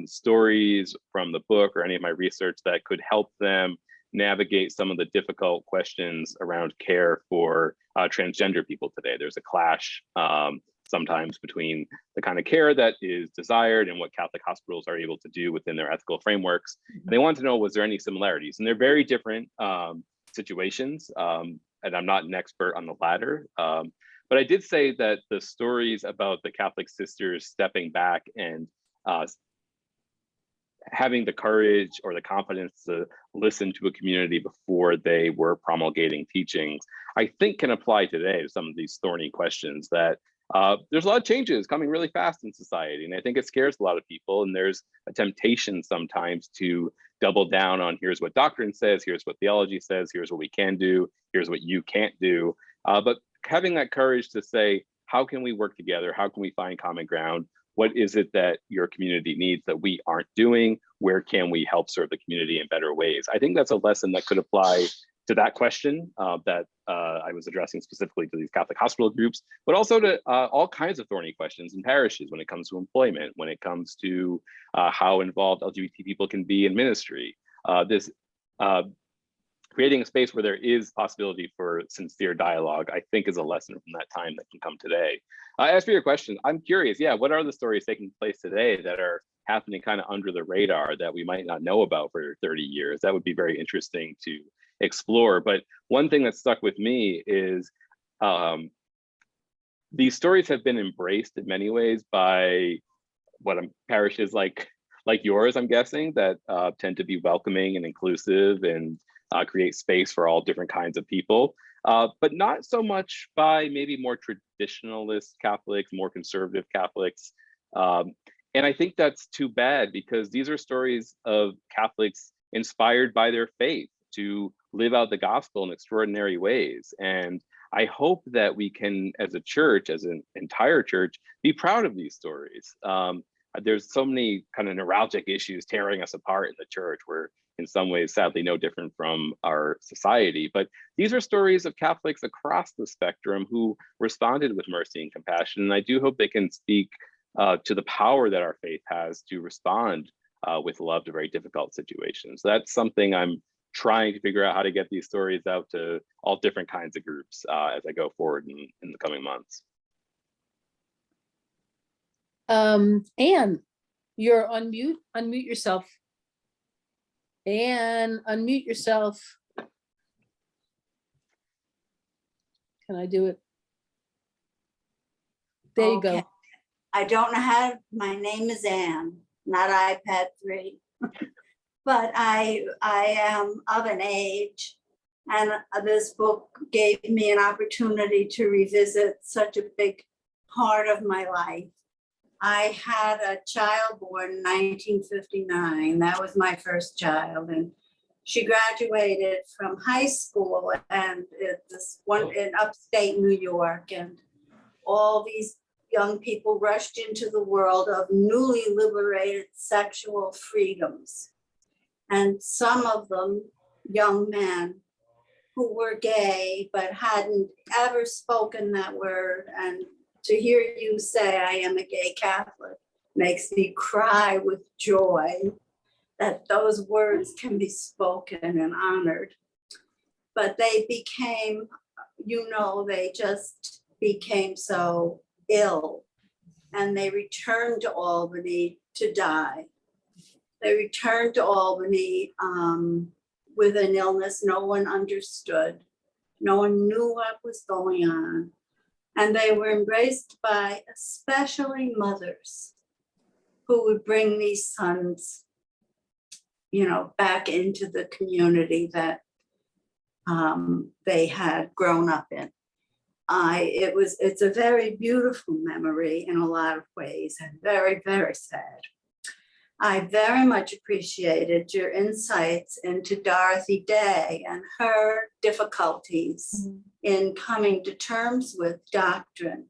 stories from the book or any of my research that could help them navigate some of the difficult questions around care for transgender people today. There's a clash sometimes between the kind of care that is desired and what Catholic hospitals are able to do within their ethical frameworks. And they wanted to know, was there any similarities? And they're very different situations. And I'm not an expert on the latter. But I did say that the stories about the Catholic sisters stepping back and having the courage or the confidence to listen to a community before they were promulgating teachings, I think can apply today to some of these thorny questions that there's a lot of changes coming really fast in society. And I think it scares a lot of people. And there's a temptation sometimes to double down on here's what doctrine says, here's what theology says, here's what we can do, here's what you can't do. But having that courage to say, how can we work together? How can we find common ground? What is it that your community needs that we aren't doing? Where can we help serve the community in better ways? I think that's a lesson that could apply to that question that I was addressing specifically to these Catholic hospital groups, but also to all kinds of thorny questions in parishes when it comes to employment, when it comes to how involved LGBT people can be in ministry. Creating a space where there is possibility for sincere dialogue, I think, is a lesson from that time that can come today. As for your question, I'm curious, yeah, what are the stories taking place today that are happening kind of under the radar that we might not know about for 30 years? That would be very interesting to explore. But one thing that stuck with me is these stories have been embraced in many ways by parishes like yours, I'm guessing, that tend to be welcoming and inclusive and create space for all different kinds of people. but not so much by maybe more traditionalist Catholics, more conservative Catholics. And I think that's too bad, because these are stories of Catholics inspired by their faith to live out the gospel in extraordinary ways. And I hope that we can, as a church, as an entire church, be proud of these stories. There's so many kind of neuralgic issues tearing us apart in the church. We're in some ways, sadly, no different from our society. But these are stories of Catholics across the spectrum who responded with mercy and compassion. And I do hope they can speak to the power that our faith has to respond with love to very difficult situations. That's something I'm trying to figure out, how to get these stories out to all different kinds of groups as I go forward in the coming months.
Anne, you're on mute. Unmute yourself. And unmute yourself. Can I do it? There you go.
Okay. I don't know how, my name is Anne, not iPad 3. But I am of an age, and this book gave me an opportunity to revisit such a big part of my life. I had a child born in 1959. That was my first child, and she graduated from high school and this one in upstate New York, and all these young people rushed into the world of newly liberated sexual freedoms. And some of them, young men who were gay but hadn't ever spoken that word. And to hear you say, I am a gay Catholic, makes me cry with joy that those words can be spoken and honored. But they became, they just became so ill, and they returned to Albany to die. They returned to Albany with an illness no one understood. No one knew what was going on. And they were embraced by especially mothers who would bring these sons, back into the community that they had grown up in. It's a very beautiful memory in a lot of ways, and very, very sad. I very much appreciated your insights into Dorothy Day and her difficulties in coming to terms with doctrine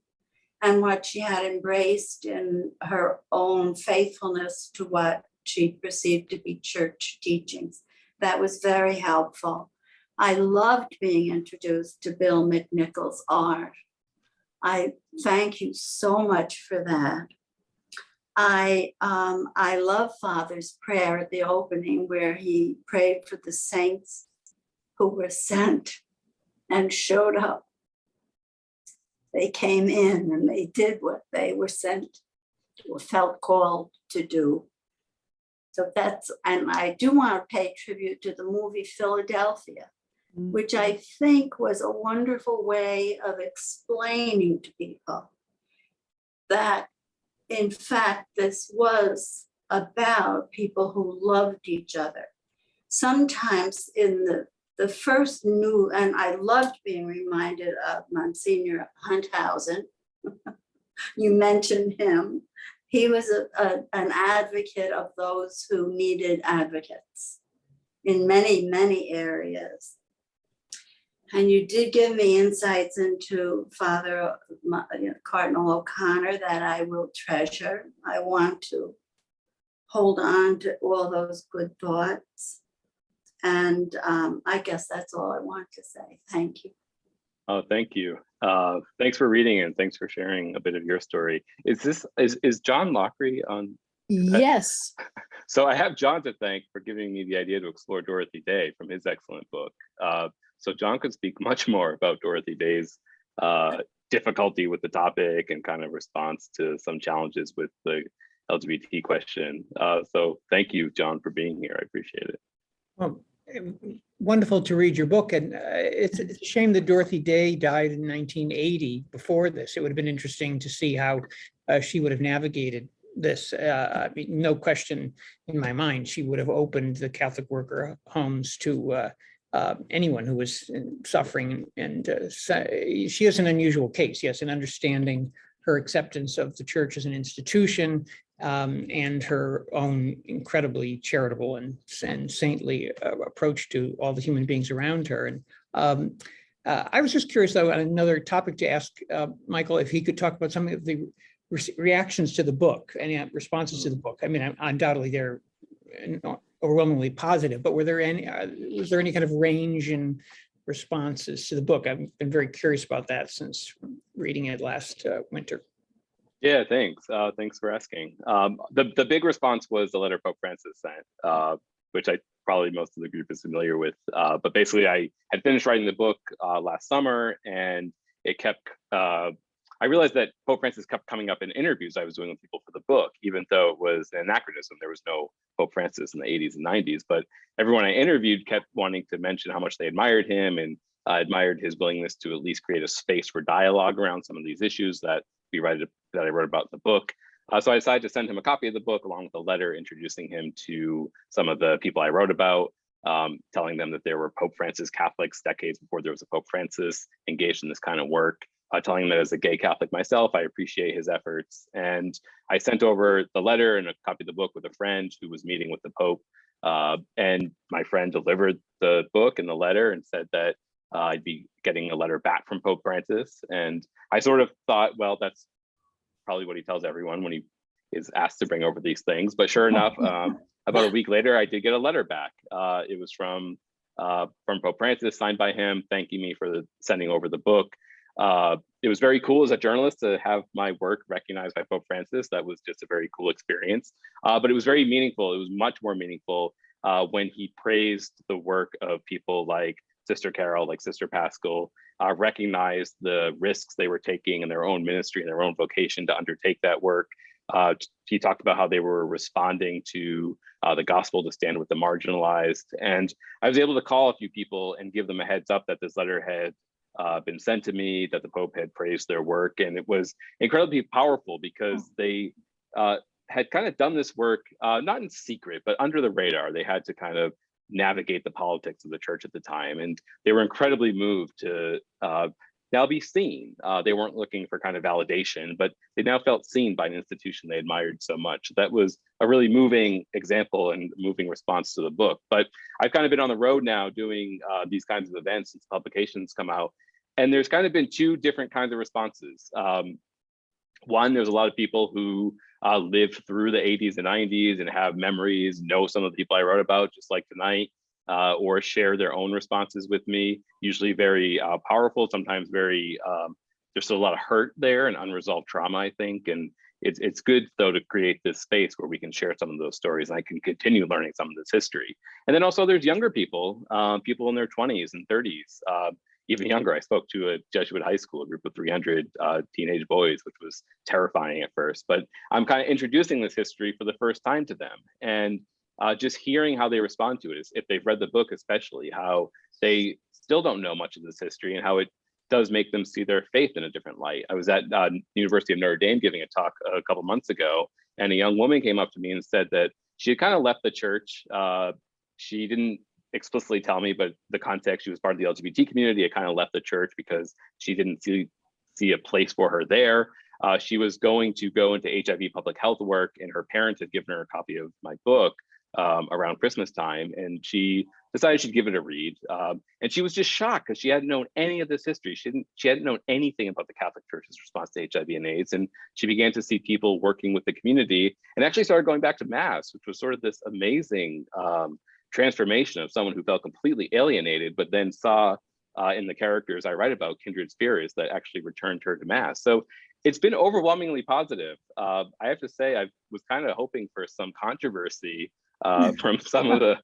and what she had embraced in her own faithfulness to what she perceived to be church teachings. That was very helpful. I loved being introduced to Bill McNichol's art. I thank you so much for that. I love Father's prayer at the opening, where he prayed for the saints who were sent and showed up. They came in and they did what they were sent or felt called to do. So and I do want to pay tribute to the movie Philadelphia, which I think was a wonderful way of explaining to people that, in fact, this was about people who loved each other. Sometimes in the first new, and I loved being reminded of Monsignor Hunthausen. You mentioned him. He was an advocate of those who needed advocates in many, many areas. And you did give me insights into Father Cardinal O'Connor that I will treasure. I want to hold on to all those good thoughts. And I guess that's all I want to say. Thank you.
Oh, thank you. Thanks for reading, and thanks for sharing a bit of your story. Is John Lockery on?
Yes.
So I have John to thank for giving me the idea to explore Dorothy Day from his excellent book. So John could speak much more about Dorothy Day's difficulty with the topic and kind of response to some challenges with the LGBT question. So thank you, John, for being here. I appreciate it.
Well, wonderful to read your book. And it's a shame that Dorothy Day died in 1980 before this. It would have been interesting to see how she would have navigated this. I mean, no question in my mind, she would have opened the Catholic worker homes to anyone who was suffering. And she is an unusual case, yes, in understanding her acceptance of the church as an institution, and her own incredibly charitable and saintly approach to all the human beings around her. And I was just curious, though, on another topic to ask Michael, if he could talk about some of the reactions to the book, any responses to the book. I mean, undoubtedly they're overwhelmingly positive, but was there any kind of range in responses to the book? I've been very curious about that since reading it last winter.
Yeah, thanks. Thanks for asking. The big response was the letter Pope Francis sent, which probably most of the group is familiar with. But basically, I had finished writing the book last summer, and it kept. I realized that Pope Francis kept coming up in interviews I was doing with people for the book, even though it was an anachronism. There was no Pope Francis in the 80s and 90s, but everyone I interviewed kept wanting to mention how much they admired him and admired his willingness to at least create a space for dialogue around some of these issues that I wrote about in the book. So I decided to send him a copy of the book along with a letter introducing him to some of the people I wrote about, telling them that there were Pope Francis Catholics decades before there was a Pope Francis engaged in this kind of work, telling them that as a gay Catholic myself, I appreciate his efforts. And I sent over the letter and a copy of the book with a friend who was meeting with the Pope. And my friend delivered the book and the letter and said that I'd be getting a letter back from Pope Francis. And I sort of thought, well, that's probably what he tells everyone when he is asked to bring over these things. But sure enough, about a week later, I did get a letter back. It was from Pope Francis, signed by him, thanking me for sending over the book. It was very cool as a journalist to have my work recognized by Pope Francis. That was just a very cool experience. But it was very meaningful. It was much more meaningful when he praised the work of people like Sister Carol, like Sister Paschal, recognized the risks they were taking in their own ministry and their own vocation to undertake that work. He talked about how they were responding to the gospel to stand with the marginalized. And I was able to call a few people and give them a heads up that this letter had been sent to me, that the Pope had praised their work. And it was incredibly powerful because they had kind of done this work, not in secret, but under the radar. They had to kind of navigate the politics of the church at the time. And they were incredibly moved to now be seen. They weren't looking for kind of validation, but they now felt seen by an institution they admired so much. That was a really moving example and moving response to the book. But I've kind of been on the road now doing these kinds of events since publications come out. And there's kind of been two different kinds of responses. One, there's a lot of people who lived through the 80s and 90s and have memories, know some of the people I wrote about, just like tonight, or share their own responses with me, usually very powerful, sometimes very, there's still a lot of hurt there and unresolved trauma, I think. And it's good, though, to create this space where we can share some of those stories and I can continue learning some of this history. And then also there's younger people, people in their 20s and 30s, even younger. I spoke to a Jesuit high school, a group of 300 teenage boys, which was terrifying at first. But I'm kind of introducing this history for the first time to them. And just hearing how they respond to it, if they've read the book especially, how they still don't know much of this history and how it does make them see their faith in a different light. I was at University of Notre Dame giving a talk a couple months ago, and a young woman came up to me and said that she had kind of left the church. She didn't explicitly tell me, but the context, she was part of the LGBT community. It kind of left the church because she didn't see a place for her there. She was going to go into HIV public health work, and her parents had given her a copy of my book around Christmas time, and she decided she'd give it a read. And she was just shocked because she hadn't known any of this history. She hadn't known anything about the Catholic Church's response to HIV and AIDS. And she began to see people working with the community and actually started going back to Mass, which was sort of this amazing transformation of someone who felt completely alienated, but then saw in the characters I write about kindred spirits that actually returned her to Mass. So it's been overwhelmingly positive. I have to say, I was kind of hoping for some controversy from some of the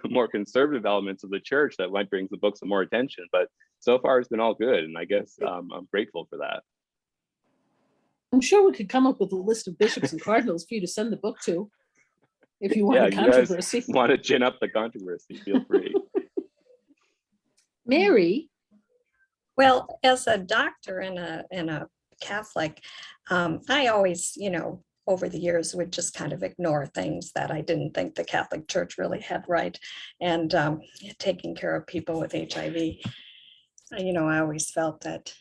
more conservative elements of the church that might bring the book some more attention, but so far it's been all good, and I guess I'm grateful for that.
I'm sure we could come up with a list of bishops and cardinals for you to send the book to, if you want
Yeah,
a controversy.
you guys want to gin up the controversy, feel free.
Mary?
Well, as a doctor and a Catholic, I always, over the years would just kind of ignore things that I didn't think the Catholic Church really had right. And taking care of people with HIV, I always felt that,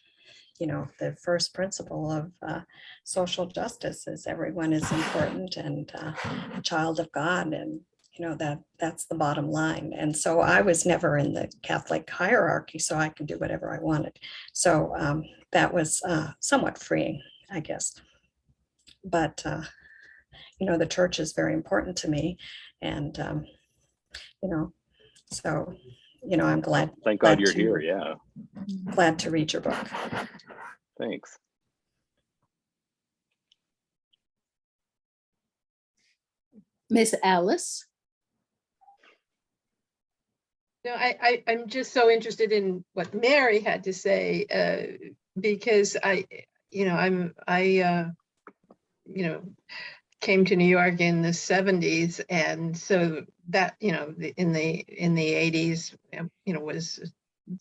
the first principle of social justice is everyone is important and a child of God, and that's the bottom line. And so I was never in the Catholic hierarchy, so I could do whatever I wanted. So that was somewhat freeing, I guess. But the church is very important to me, and so I'm glad.
Thank God
glad
you're
to-
here. Yeah,
Glad to read your book.
thanks.
Miss Alice?
No, I'm just so interested in what Mary had to say, because I came to New York in the 70s, and so that, in the 80s, was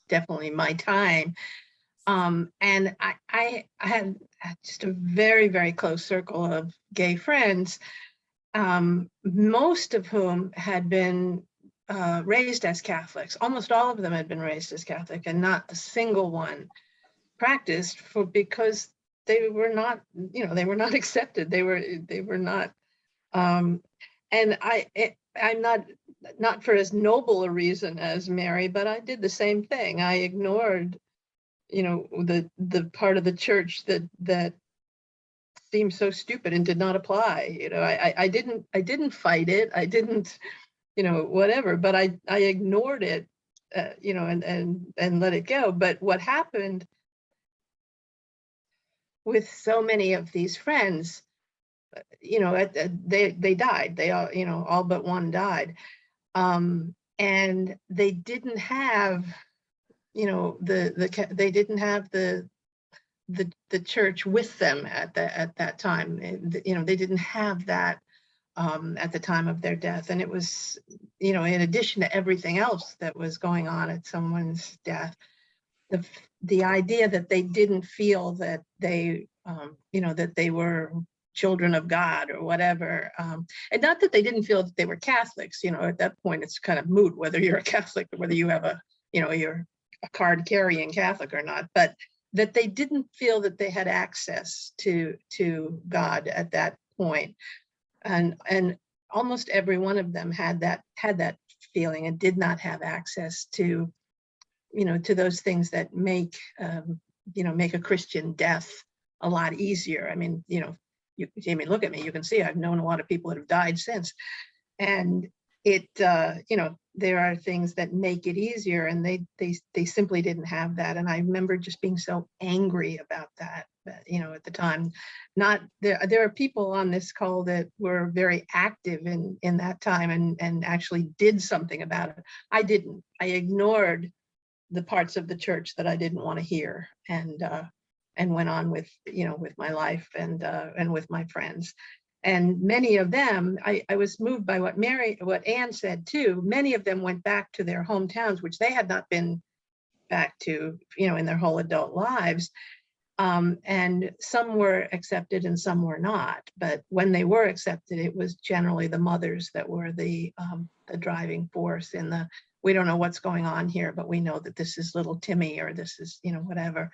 definitely my time. And I had just a very, very close circle of gay friends, most of whom had been raised as Catholics. Almost all of them had been raised as Catholic, and not a single one practiced because they were not, they were not accepted. They were not, and I'm not for as noble a reason as Mary, but I did the same thing. I ignored, the part of the church that seemed so stupid and did not apply. I didn't fight it. I didn't, whatever, but I ignored it, and let it go. But what happened with so many of these friends, they died. They all, all but one died. And they didn't have, they didn't have the church with them at that time. They didn't have that at the time of their death. And it was, in addition to everything else that was going on at someone's death, the idea that they didn't feel that they, that they were children of God or whatever. And not that they didn't feel that they were Catholics, at that point it's kind of moot whether you're a Catholic or whether you have you're a card carrying Catholic or not, but that they didn't feel that they had access to God at that point. And almost every one of them had that feeling and did not have access to, to those things that make a Christian death a lot easier. I mean, Jamie, look at me, you can see I've known a lot of people that have died since. And it, there are things that make it easier, and they simply didn't have that. And I remember just being so angry about that, at the time. There are people on this call that were very active in that time and actually did something about it. I didn't. I ignored the parts of the church that I didn't want to hear, and went on with my life and with my friends. And many of them, I was moved by what Anne said too. Many of them went back to their hometowns, which they had not been back to, in their whole adult lives. And some were accepted and some were not. But when they were accepted, it was generally the mothers that were the driving force in the, we don't know what's going on here, but we know that this is little Timmy, or this is, whatever.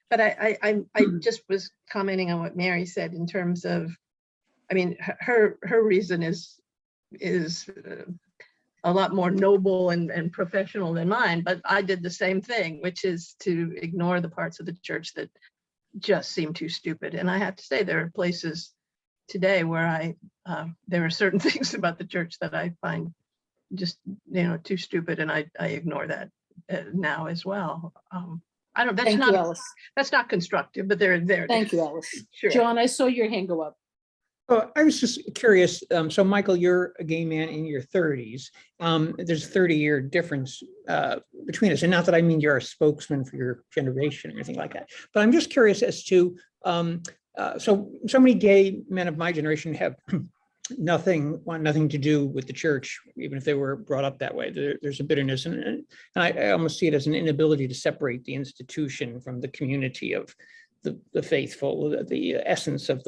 But I just was commenting on what Mary said in terms of, I mean, her reason is a lot more noble and professional than mine, but I did the same thing, which is to ignore the parts of the church that just seem too stupid. And I have to say, there are places today where there are certain things about the church that I find just, too stupid, and I ignore that now as well. I don't,
Thank you, Alice.
that's not constructive, but they're there.
Thank you, Alice.
Sure.
John, I saw your hand go up.
Oh, I was just curious. So Michael, you're a gay man in your 30s. There's a 30-year difference between us. And not that I mean you're a spokesman for your generation or anything like that, but I'm just curious as to, so many gay men of my generation have want nothing to do with the church, even if they were brought up that way. There's a bitterness, and I almost see it as an inability to separate the institution from the community of the faithful, the essence of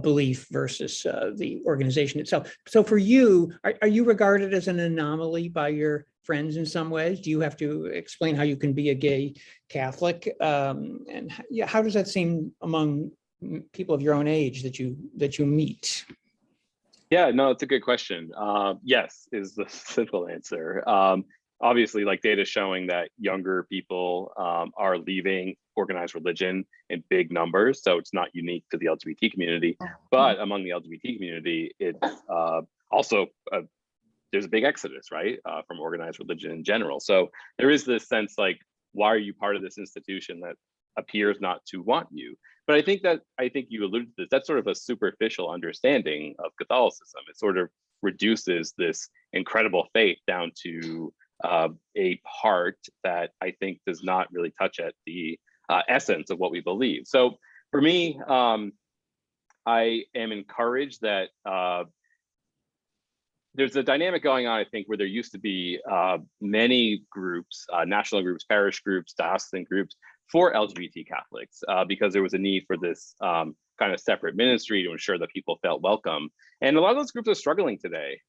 belief versus the organization itself. So for you, are you regarded as an anomaly by your friends in some ways? Do you have to explain how you can be a gay Catholic? And yeah, how does that seem among people of your own age that you meet?
Yeah, no, it's a good question. Yes, is the simple answer. Obviously, like data showing that younger people are leaving organized religion in big numbers. So it's not unique to the LGBT community, but among the LGBT community, it's also there's a big exodus, right, from organized religion in general. So there is this sense like, why are you part of this institution that appears not to want you? But I think you alluded to this. That's sort of a superficial understanding of Catholicism. It sort of reduces this incredible faith down to a part that I think does not really touch at the essence of what we believe. So for me, I am encouraged that there's a dynamic going on, I think, where there used to be many groups, national groups, parish groups, diocesan groups for LGBT Catholics, because there was a need for this kind of separate ministry to ensure that people felt welcome. And a lot of those groups are struggling today.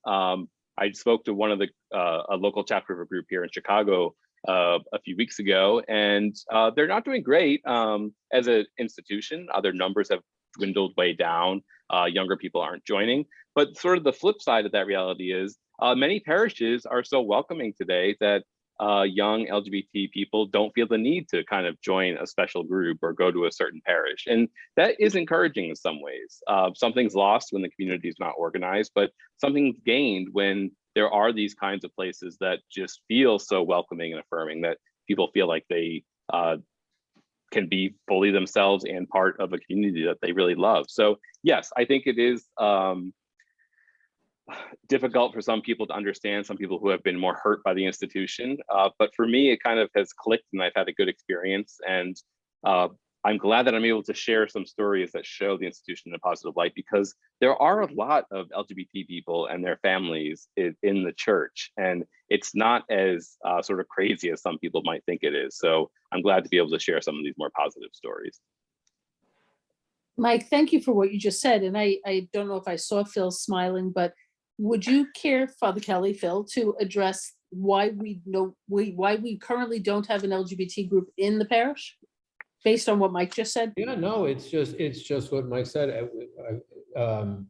I spoke to one of a local chapter of a group here in Chicago a few weeks ago, and they're not doing great as an institution. Their numbers have dwindled way down. Younger people aren't joining. But sort of the flip side of that reality is many parishes are so welcoming today that young LGBT people don't feel the need to kind of join a special group or go to a certain parish. And that is encouraging in some ways. Something's lost when the community is not organized, but something's gained when there are these kinds of places that just feel so welcoming and affirming that people feel like they can be fully themselves and part of a community that they really love. So yes, I think it is difficult for some people to understand, some people who have been more hurt by the institution. But for me, it kind of has clicked and I've had a good experience. And I'm glad that I'm able to share some stories that show the institution in a positive light, because there are a lot of LGBT people and their families in the church. And it's not as sort of crazy as some people might think it is. So I'm glad to be able to share some of these more positive stories.
Mike, thank you for what you just said. And I don't know if I saw Phil smiling, but would you care, Father Kelly, Phil, to address why we currently don't have an LGBT group in the parish, based on what Mike just said?
Yeah, no, it's just what Mike said. The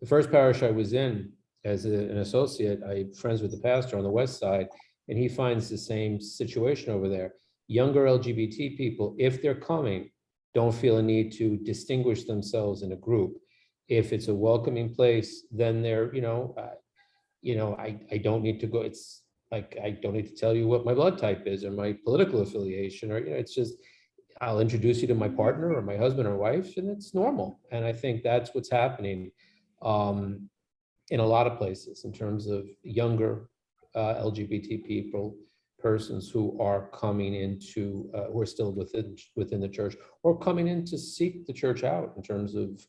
first parish I was in as an associate, I'm friends with the pastor on the west side, and he finds the same situation over there. Younger LGBT people, if they're coming, don't feel a need to distinguish themselves in a group. If it's a welcoming place, then they're, I don't need to go. It's like, I don't need to tell you what my blood type is or my political affiliation, or, it's just, I'll introduce you to my partner or my husband or wife, and it's normal. And I think that's what's happening in a lot of places in terms of younger LGBT persons who are coming into, who are still within the church, or coming in to seek the church out in terms of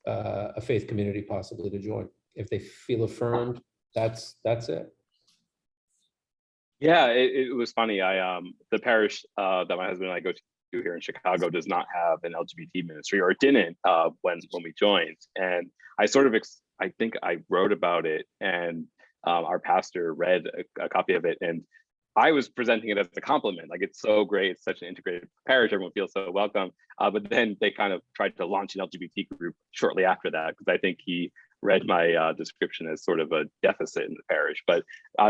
a faith community possibly to join. If they feel affirmed, that's it.
Yeah, it was funny. The parish that my husband and I go to here in Chicago does not have an LGBT ministry, or it didn't when we joined. And I sort of, I think I wrote about it, and our pastor read a copy of it, and I was presenting it as a compliment. Like, it's so great, it's such an integrated parish, everyone feels so welcome. But then they kind of tried to launch an LGBT group shortly after that, because I think he read my description as sort of a deficit in the parish. But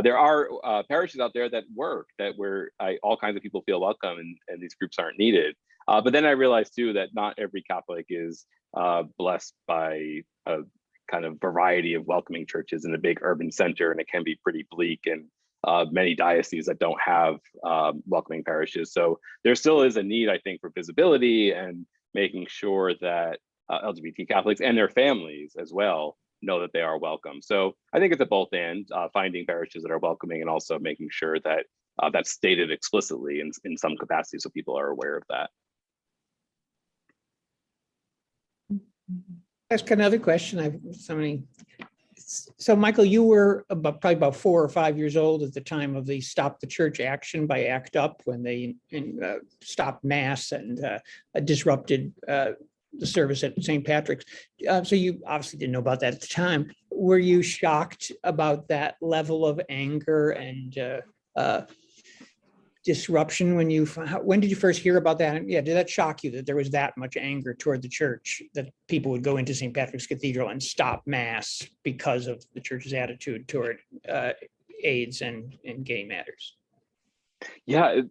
there are parishes out there that work, where all kinds of people feel welcome, and these groups aren't needed. But then I realized too that not every Catholic is blessed by a kind of variety of welcoming churches in a big urban center, and it can be pretty bleak, and many dioceses that don't have welcoming parishes. So there still is a need, I think, for visibility and making sure that LGBT Catholics and their families as well know that they are welcome. So I think it's at both ends, finding parishes that are welcoming, and also making sure that that's stated explicitly in some capacity, so people are aware of that.
Ask another question. Somebody So Michael, you were probably about 4 or 5 years old at the time of the Stop the Church action by ACT UP, when they stopped mass and disrupted the service at St. Patrick's. So you obviously didn't know about that at the time. Were you shocked about that level of anger and disruption when did you first hear about that? And yeah, did that shock you that there was that much anger toward the church, that people would go into St. Patrick's Cathedral and stop mass because of the church's attitude toward AIDS and gay matters?
Yeah.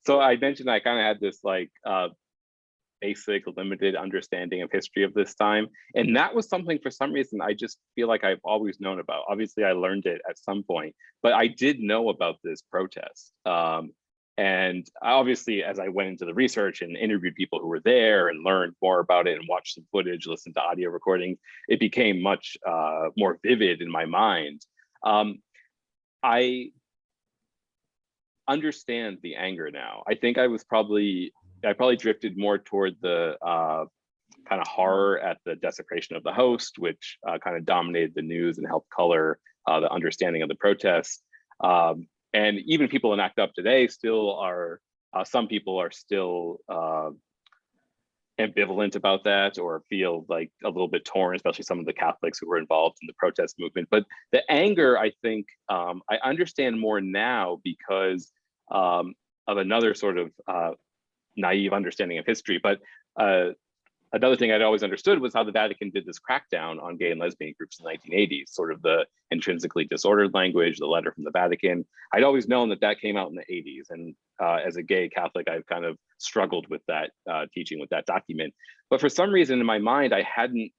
So I mentioned I kind of had this like basic limited understanding of history of this time. And that was something, for some reason, I just feel like I've always known about. Obviously, I learned it at some point, but I did know about this protest. And obviously, as I went into the research and interviewed people who were there and learned more about it and watched some footage, listened to audio recordings, it became much more vivid in my mind. I understand the anger now. I think I probably drifted more toward the kind of horror at the desecration of the host, which kind of dominated the news and helped color the understanding of the protests. And even people in ACT UP today still are, some people are still ambivalent about that, or feel like a little bit torn, especially some of the Catholics who were involved in the protest movement. But the anger, I think, I understand more now because of another sort of naive understanding of history. But another thing I'd always understood was how the Vatican did this crackdown on gay and lesbian groups in the 1980s, sort of the intrinsically disordered language, the letter from the Vatican. I'd always known that that came out in the 80s. And as a gay Catholic, I've kind of struggled with that teaching, with that document. But for some reason in my mind, I hadn't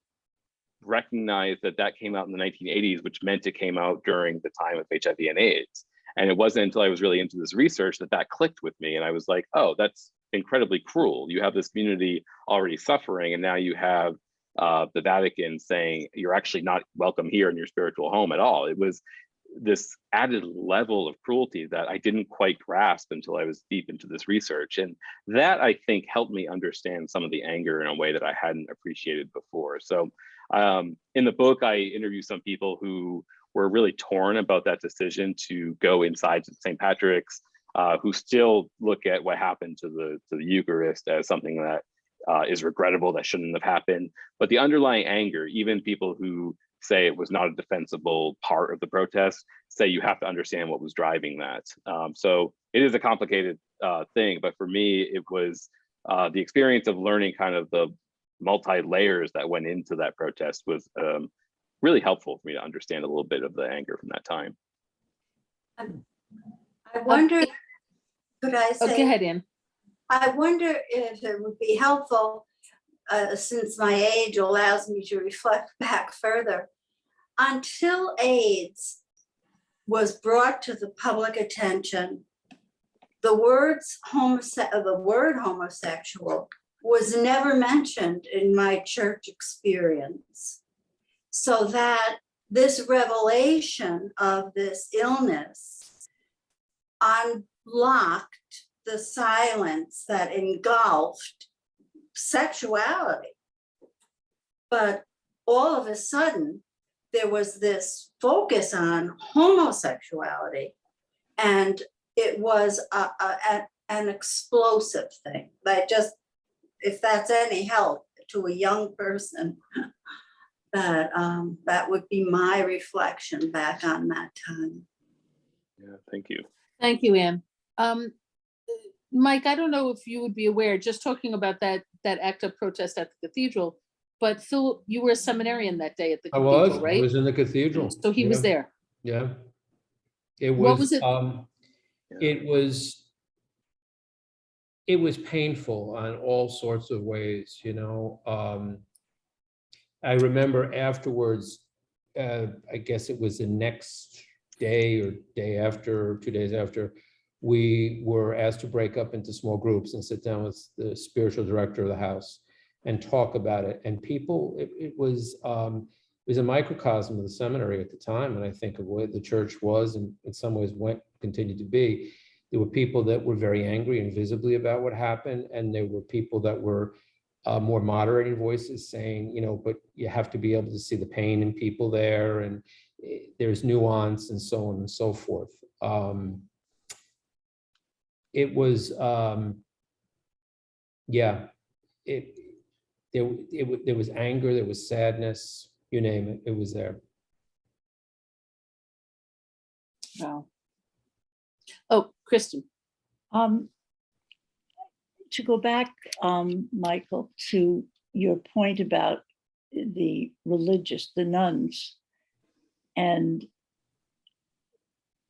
recognized that that came out in the 1980s, which meant it came out during the time of HIV and AIDS. And it wasn't until I was really into this research that clicked with me. And I was like, oh, that's incredibly cruel. You have this community already suffering, and now you have the Vatican saying you're actually not welcome here in your spiritual home at all. It was this added level of cruelty that I didn't quite grasp until I was deep into this research. And that, I think, helped me understand some of the anger in a way that I hadn't appreciated before. So in the book, I interview some people who were really torn about that decision to go inside St. Patrick's, who still look at what happened to the Eucharist as something that is regrettable, that shouldn't have happened. But the underlying anger, even people who say it was not a defensible part of the protest, say you have to understand what was driving that. So it is a complicated thing, but for me, it was the experience of learning kind of the multi-layers that went into that protest was really helpful for me to understand a little bit of the anger from that time.
I wonder, could I say?
Oh, go ahead, Ann.
I wonder if it would be helpful, since my age allows me to reflect back further. Until AIDS was brought to the public attention, the word homosexual was never mentioned in my church experience. So that this revelation of this illness unlocked the silence that engulfed sexuality. But all of a sudden, there was this focus on homosexuality, and it was an explosive thing. Like, just, if that's any help to a young person, that would be my reflection back on that time.
Yeah, thank you.
Thank you, Ann. Mike, I don't know if you would be aware, just talking about that ACT UP protest at the cathedral, but Phil, you were a seminarian that day at the cathedral, right?
I was in the cathedral.
So he was there.
Yeah. It
What
was,
was it?
It was painful on all sorts of ways, you know. I remember afterwards, I guess it was the next day or day after, or 2 days after, we were asked to break up into small groups and sit down with the spiritual director of the house and talk about it. And people, it was a microcosm of the seminary at the time, and I think of what the church was, and in some ways continued to be. There were people that were very angry and visibly about what happened, and there were people that were more moderated voices saying, but you have to be able to see the pain in people there, and there's nuance and so on and so forth. It was, yeah, there was anger, there was sadness, you name it, it was there.
Wow.
Oh, Kristen.
To go back, Michael, to your point about the religious, the nuns, and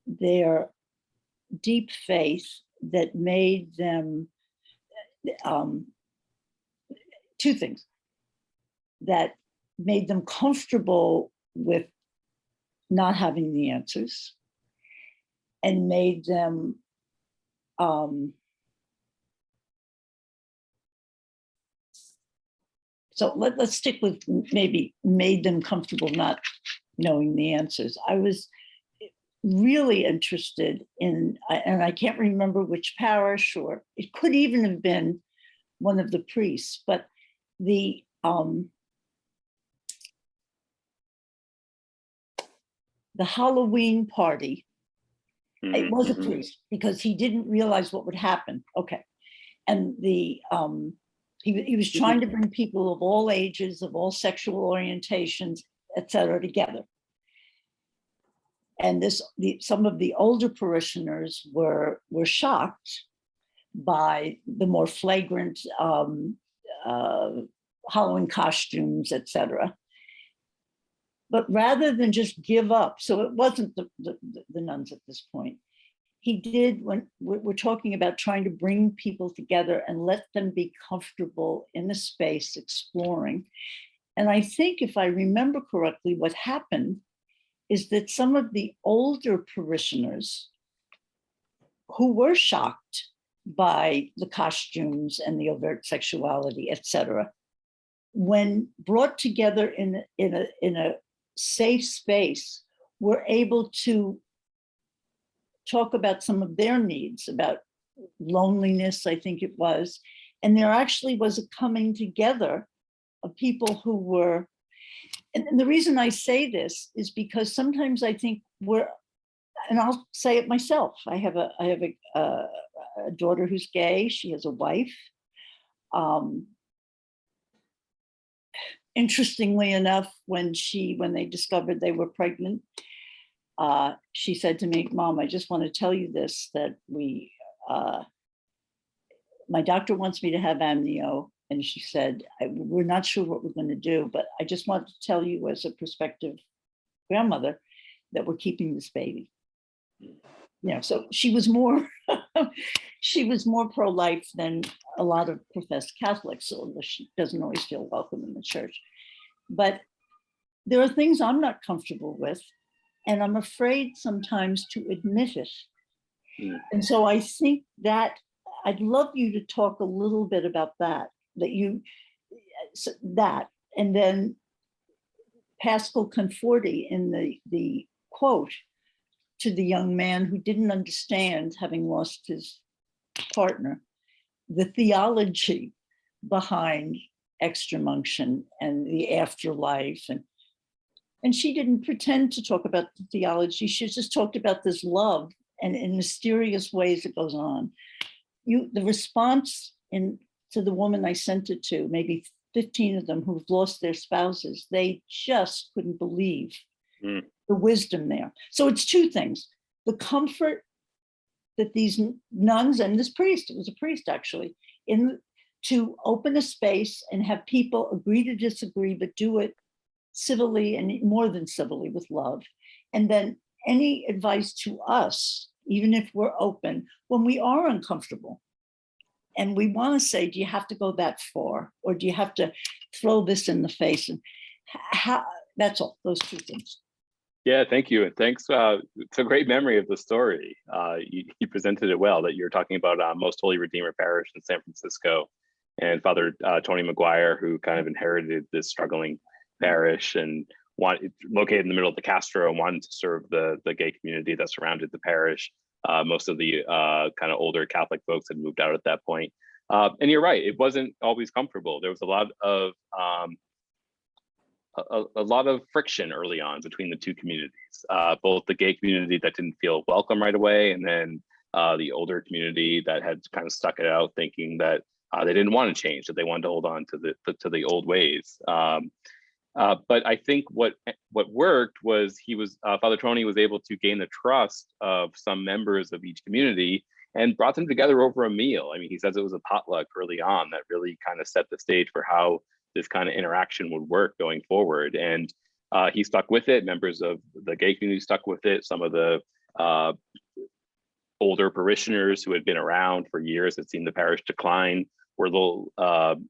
their deep faith that made them, two things, that made them comfortable with not having the answers, and made them so let's stick with maybe made them comfortable not knowing the answers. I was really interested in, and I can't remember which parish, or it could even have been one of the priests, but the Halloween party, it was a priest because he didn't realize what would happen. Okay. And the he was trying to bring people of all ages, of all sexual orientations, et cetera, together. And some of the older parishioners were shocked by the more flagrant Halloween costumes, et cetera. But rather than just give up, so it wasn't the nuns at this point. He did, when we're talking about trying to bring people together and let them be comfortable in the space exploring. And I think if I remember correctly, what happened is that some of the older parishioners who were shocked by the costumes and the overt sexuality, et cetera, when brought together in a safe space, were able to talk about some of their needs, about loneliness, I think it was. And there actually was a coming together of people who were, and the reason I say this is because sometimes I think we're, and I'll say it myself, I have a daughter who's gay, she has a wife. Interestingly enough, when they discovered they were pregnant, she said to me, "Mom, I just want to tell you this, that my doctor wants me to have amnio." And she said, "We're not sure what we're going to do, but I just want to tell you as a prospective grandmother that we're keeping this baby." So she was more, she was more pro-life than a lot of professed Catholics, although she doesn't always feel welcome in the church. But there are things I'm not comfortable with, and I'm afraid sometimes to admit it. And so I think that I'd love you to talk a little bit about that, and then Pascal Conforti in the quote to the young man who didn't understand, having lost his partner, the theology behind extramunction and the afterlife. And she didn't pretend to talk about the theology. She just talked about this love, and in mysterious ways it goes on. The response to the woman I sent it to, maybe 15 of them who've lost their spouses, they just couldn't believe the wisdom there. So it's two things: the comfort that these nuns and this priest, it was a priest actually, to open a space and have people agree to disagree, but do it civilly, and more than civilly, with love. And then any advice to us, even if we're open, when we are uncomfortable and we want to say, do you have to go that far, or do you have to throw this in the face? And that's all, those two things.
Yeah, thank you. And thanks. It's a great memory of the story. You presented it well, that you're talking about Most Holy Redeemer Parish in San Francisco, and Father Tony McGuire, who kind of inherited this struggling parish and located in the middle of the Castro, and wanted to serve the gay community that surrounded the parish. Most of the kind of older Catholic folks had moved out at that point. And you're right, it wasn't always comfortable. There was a lot of friction early on between the two communities, both the gay community that didn't feel welcome right away, and then the older community that had kind of stuck it out, thinking that they didn't want to change, that they wanted to hold on to the old ways. But I think what worked was Father Troney was able to gain the trust of some members of each community and brought them together over a meal. I mean, he says it was a potluck early on that really kind of set the stage for how this kind of interaction would work going forward. And he stuck with it. Members of the gay community stuck with it. Some of the older parishioners who had been around for years, had seen the parish decline, were a little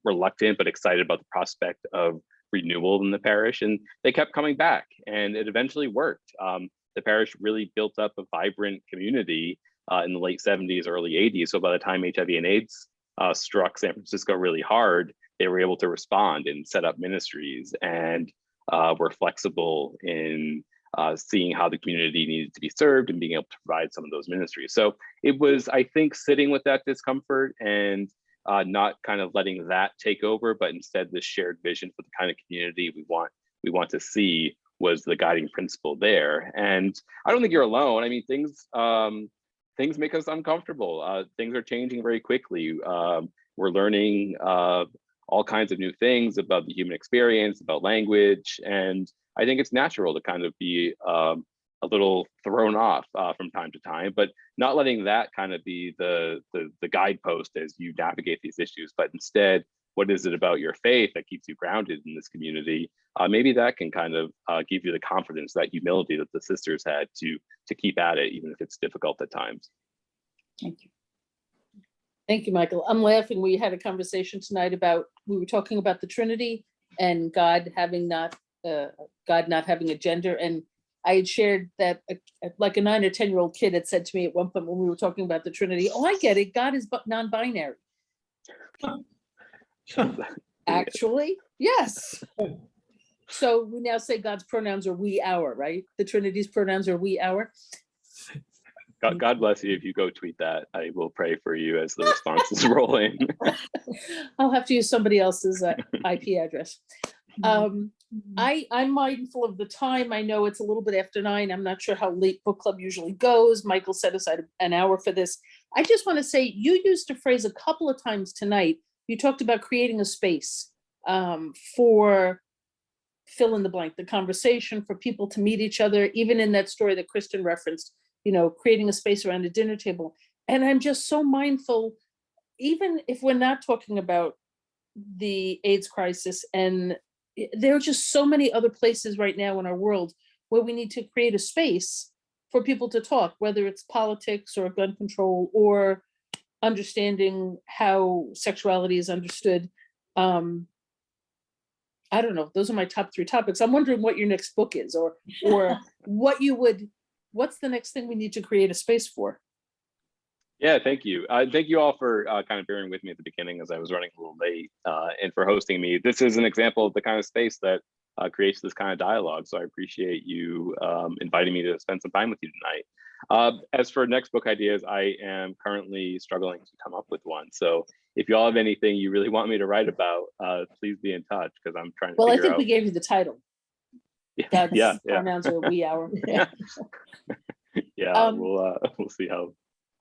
reluctant but excited about the prospect of renewal in the parish, and they kept coming back, and it eventually worked. The parish really built up a vibrant community in the late 70s, early 80s. So by the time HIV and AIDS struck San Francisco really hard, they were able to respond and set up ministries, and were flexible in seeing how the community needed to be served and being able to provide some of those ministries. So it was, I think, sitting with that discomfort and not kind of letting that take over, but instead this shared vision for the kind of community we want to see was the guiding principle there. And I don't think you're alone. I mean, things make us uncomfortable. Things are changing very quickly. We're learning all kinds of new things about the human experience, about language, and I think it's natural to kind of be a little thrown off from time to time, but not letting that kind of be the guidepost as you navigate these issues, but instead, what is it about your faith that keeps you grounded in this community? Maybe that can kind of give you the confidence, that humility that the sisters had to keep at it, even if it's difficult at times.
Thank you.
Thank you, Michael. I'm laughing. We had a conversation tonight we were talking about the Trinity and God not having a gender. And I had shared that like a 9 or 10-year-old kid had said to me at one point when we were talking about the Trinity, "Oh, I get it. God is non-binary." Actually, yes. So we now say God's pronouns are we, our, right? The Trinity's pronouns are we, our.
God bless you if you go tweet that. I will pray for you as the responses roll in.
I'll have to use somebody else's IP address. I'm mindful of the time. I know it's a little bit after 9. I'm not sure how late book club usually goes. Michael set aside an hour for this. I just want to say, you used a phrase a couple of times tonight. You talked about creating a space for fill in the blank, the conversation, for people to meet each other, even in that story that Kristen referenced, creating a space around a dinner table. And I'm just so mindful, even if we're not talking about the AIDS crisis, and there are just so many other places right now in our world where we need to create a space for people to talk, whether it's politics or gun control or understanding how sexuality is understood. I don't know. Those are my top 3 topics. I'm wondering what your next book is, or what's the next thing we need to create a space for?
Yeah, thank you. Thank you all for kind of bearing with me at the beginning as I was running a little late, and for hosting me. This is an example of the kind of space that creates this kind of dialogue. So I appreciate you inviting me to spend some time with you tonight. As for next book ideas, I am currently struggling to come up with one. So if you all have anything you really want me to write about, please be in touch, because I'm trying to
Well, I
figure
think
out.
we gave you the title.
Yeah, yeah.
Pronouns are we, our.
Yeah, we'll see how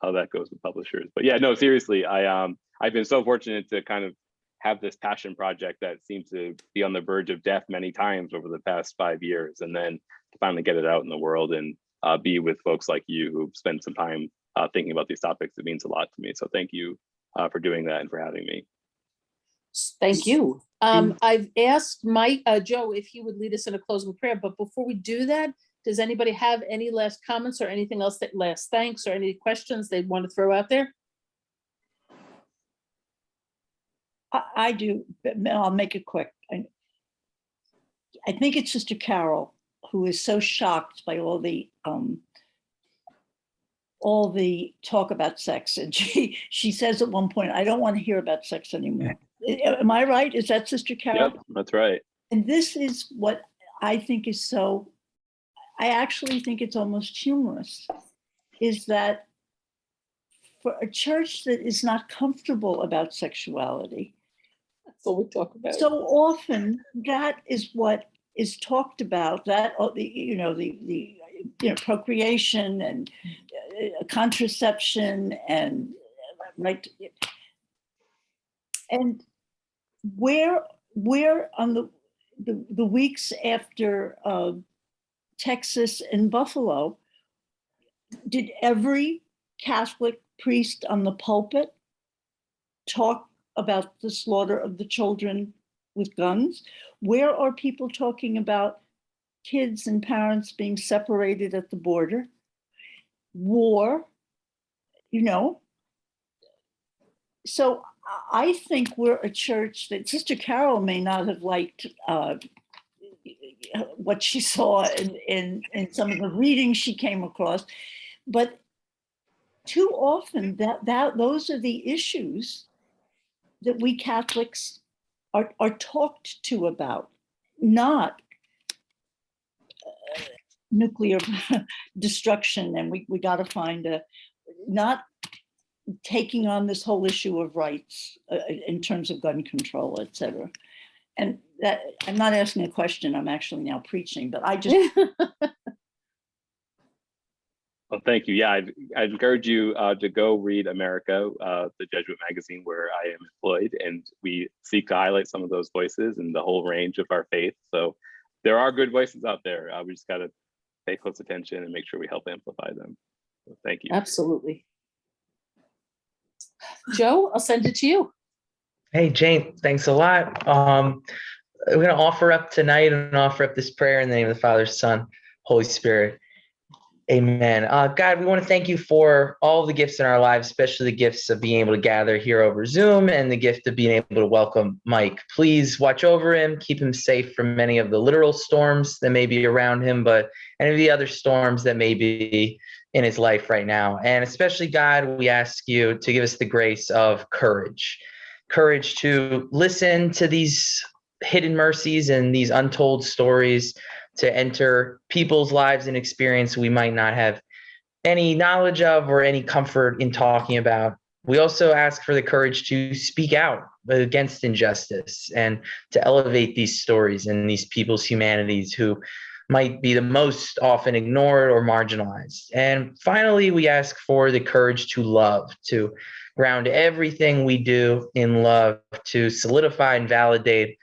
that goes with publishers. But yeah, no, seriously, I've been so fortunate to kind of have this passion project that seemed to be on the verge of death many times over the past 5 years, and then to finally get it out in the world and be with folks like you who've spent some time thinking about these topics. It means a lot to me. So thank you for doing that and for having me.
Thank you. I've asked Joe if he would lead us in a closing prayer, but before we do that, does anybody have any last comments or anything else, last thanks or any questions they'd want to throw out there?
I do, but I'll make it quick. I think it's Sister Carol who is so shocked by all the talk about sex, and she says at one point, "I don't want to hear about sex anymore." Am I right? Is that Sister Carol?
Yep, that's right.
And this is what I think is so. I actually think it's almost humorous, is that for a church that is not comfortable about sexuality,
That's all we talk about.
so often that is what is talked about, that the procreation and contraception and right. And where on the weeks after Texas and Buffalo, did every Catholic priest on the pulpit talk about the slaughter of the children with guns? Where are people talking about kids and parents being separated at the border? War, So I think we're a church that Sister Carol may not have liked what she saw in some of the readings she came across, but too often those are the issues that we Catholics are talked to about, not nuclear destruction, and we got to find not taking on this whole issue of rights in terms of gun control, et cetera. And that, I'm not asking a question, I'm actually now preaching, but I just,
Well, thank you. Yeah, I'd encourage you to go read America, the Jesuit magazine where I am employed, and we seek to highlight some of those voices and the whole range of our faith. So there are good voices out there. We just got to pay close attention and make sure we help amplify them. So thank you.
Absolutely. Joe, I'll send it to you.
Hey, Jane, thanks a lot. We're going to offer up tonight and offer up this prayer in the name of the Father, Son, Holy Spirit. Amen. God, we want to thank you for all the gifts in our lives, especially the gifts of being able to gather here over Zoom and the gift of being able to welcome Mike. Please watch over him, keep him safe from many of the literal storms that may be around him, but any of the other storms that may be in his life right now. And especially, God, we ask you to give us the grace of courage to listen to these hidden mercies and these untold stories, to enter people's lives and experience we might not have any knowledge of or any comfort in talking about. We also ask for the courage to speak out against injustice and to elevate these stories and these people's humanities who might be the most often ignored or marginalized. And finally, we ask for the courage to love, to ground everything we do in love, to solidify and validate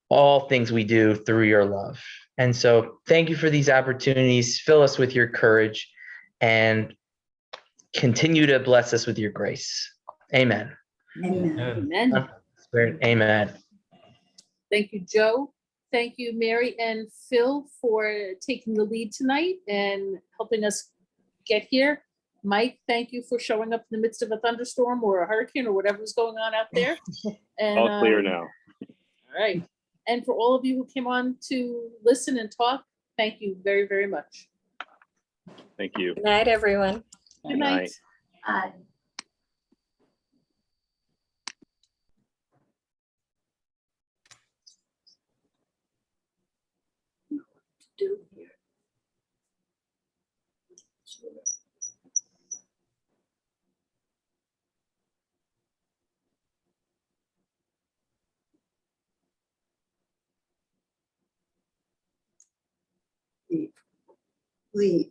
all things we do through your love. And so thank you for these opportunities. Fill us with your courage and continue to bless us with your grace. Amen.
Amen.
Amen.
Spirit, amen.
Thank you, Joe. Thank you, Mary and Phil, for taking the lead tonight and helping us get here. Mike, thank you for showing up in the midst of a thunderstorm or a hurricane or whatever's going on out there. And,
All clear now.
All right. And for all of you who came on to listen and talk, thank you very, very much.
Thank you.
Good night, everyone.
Good night.
Aye. Do here. Leave.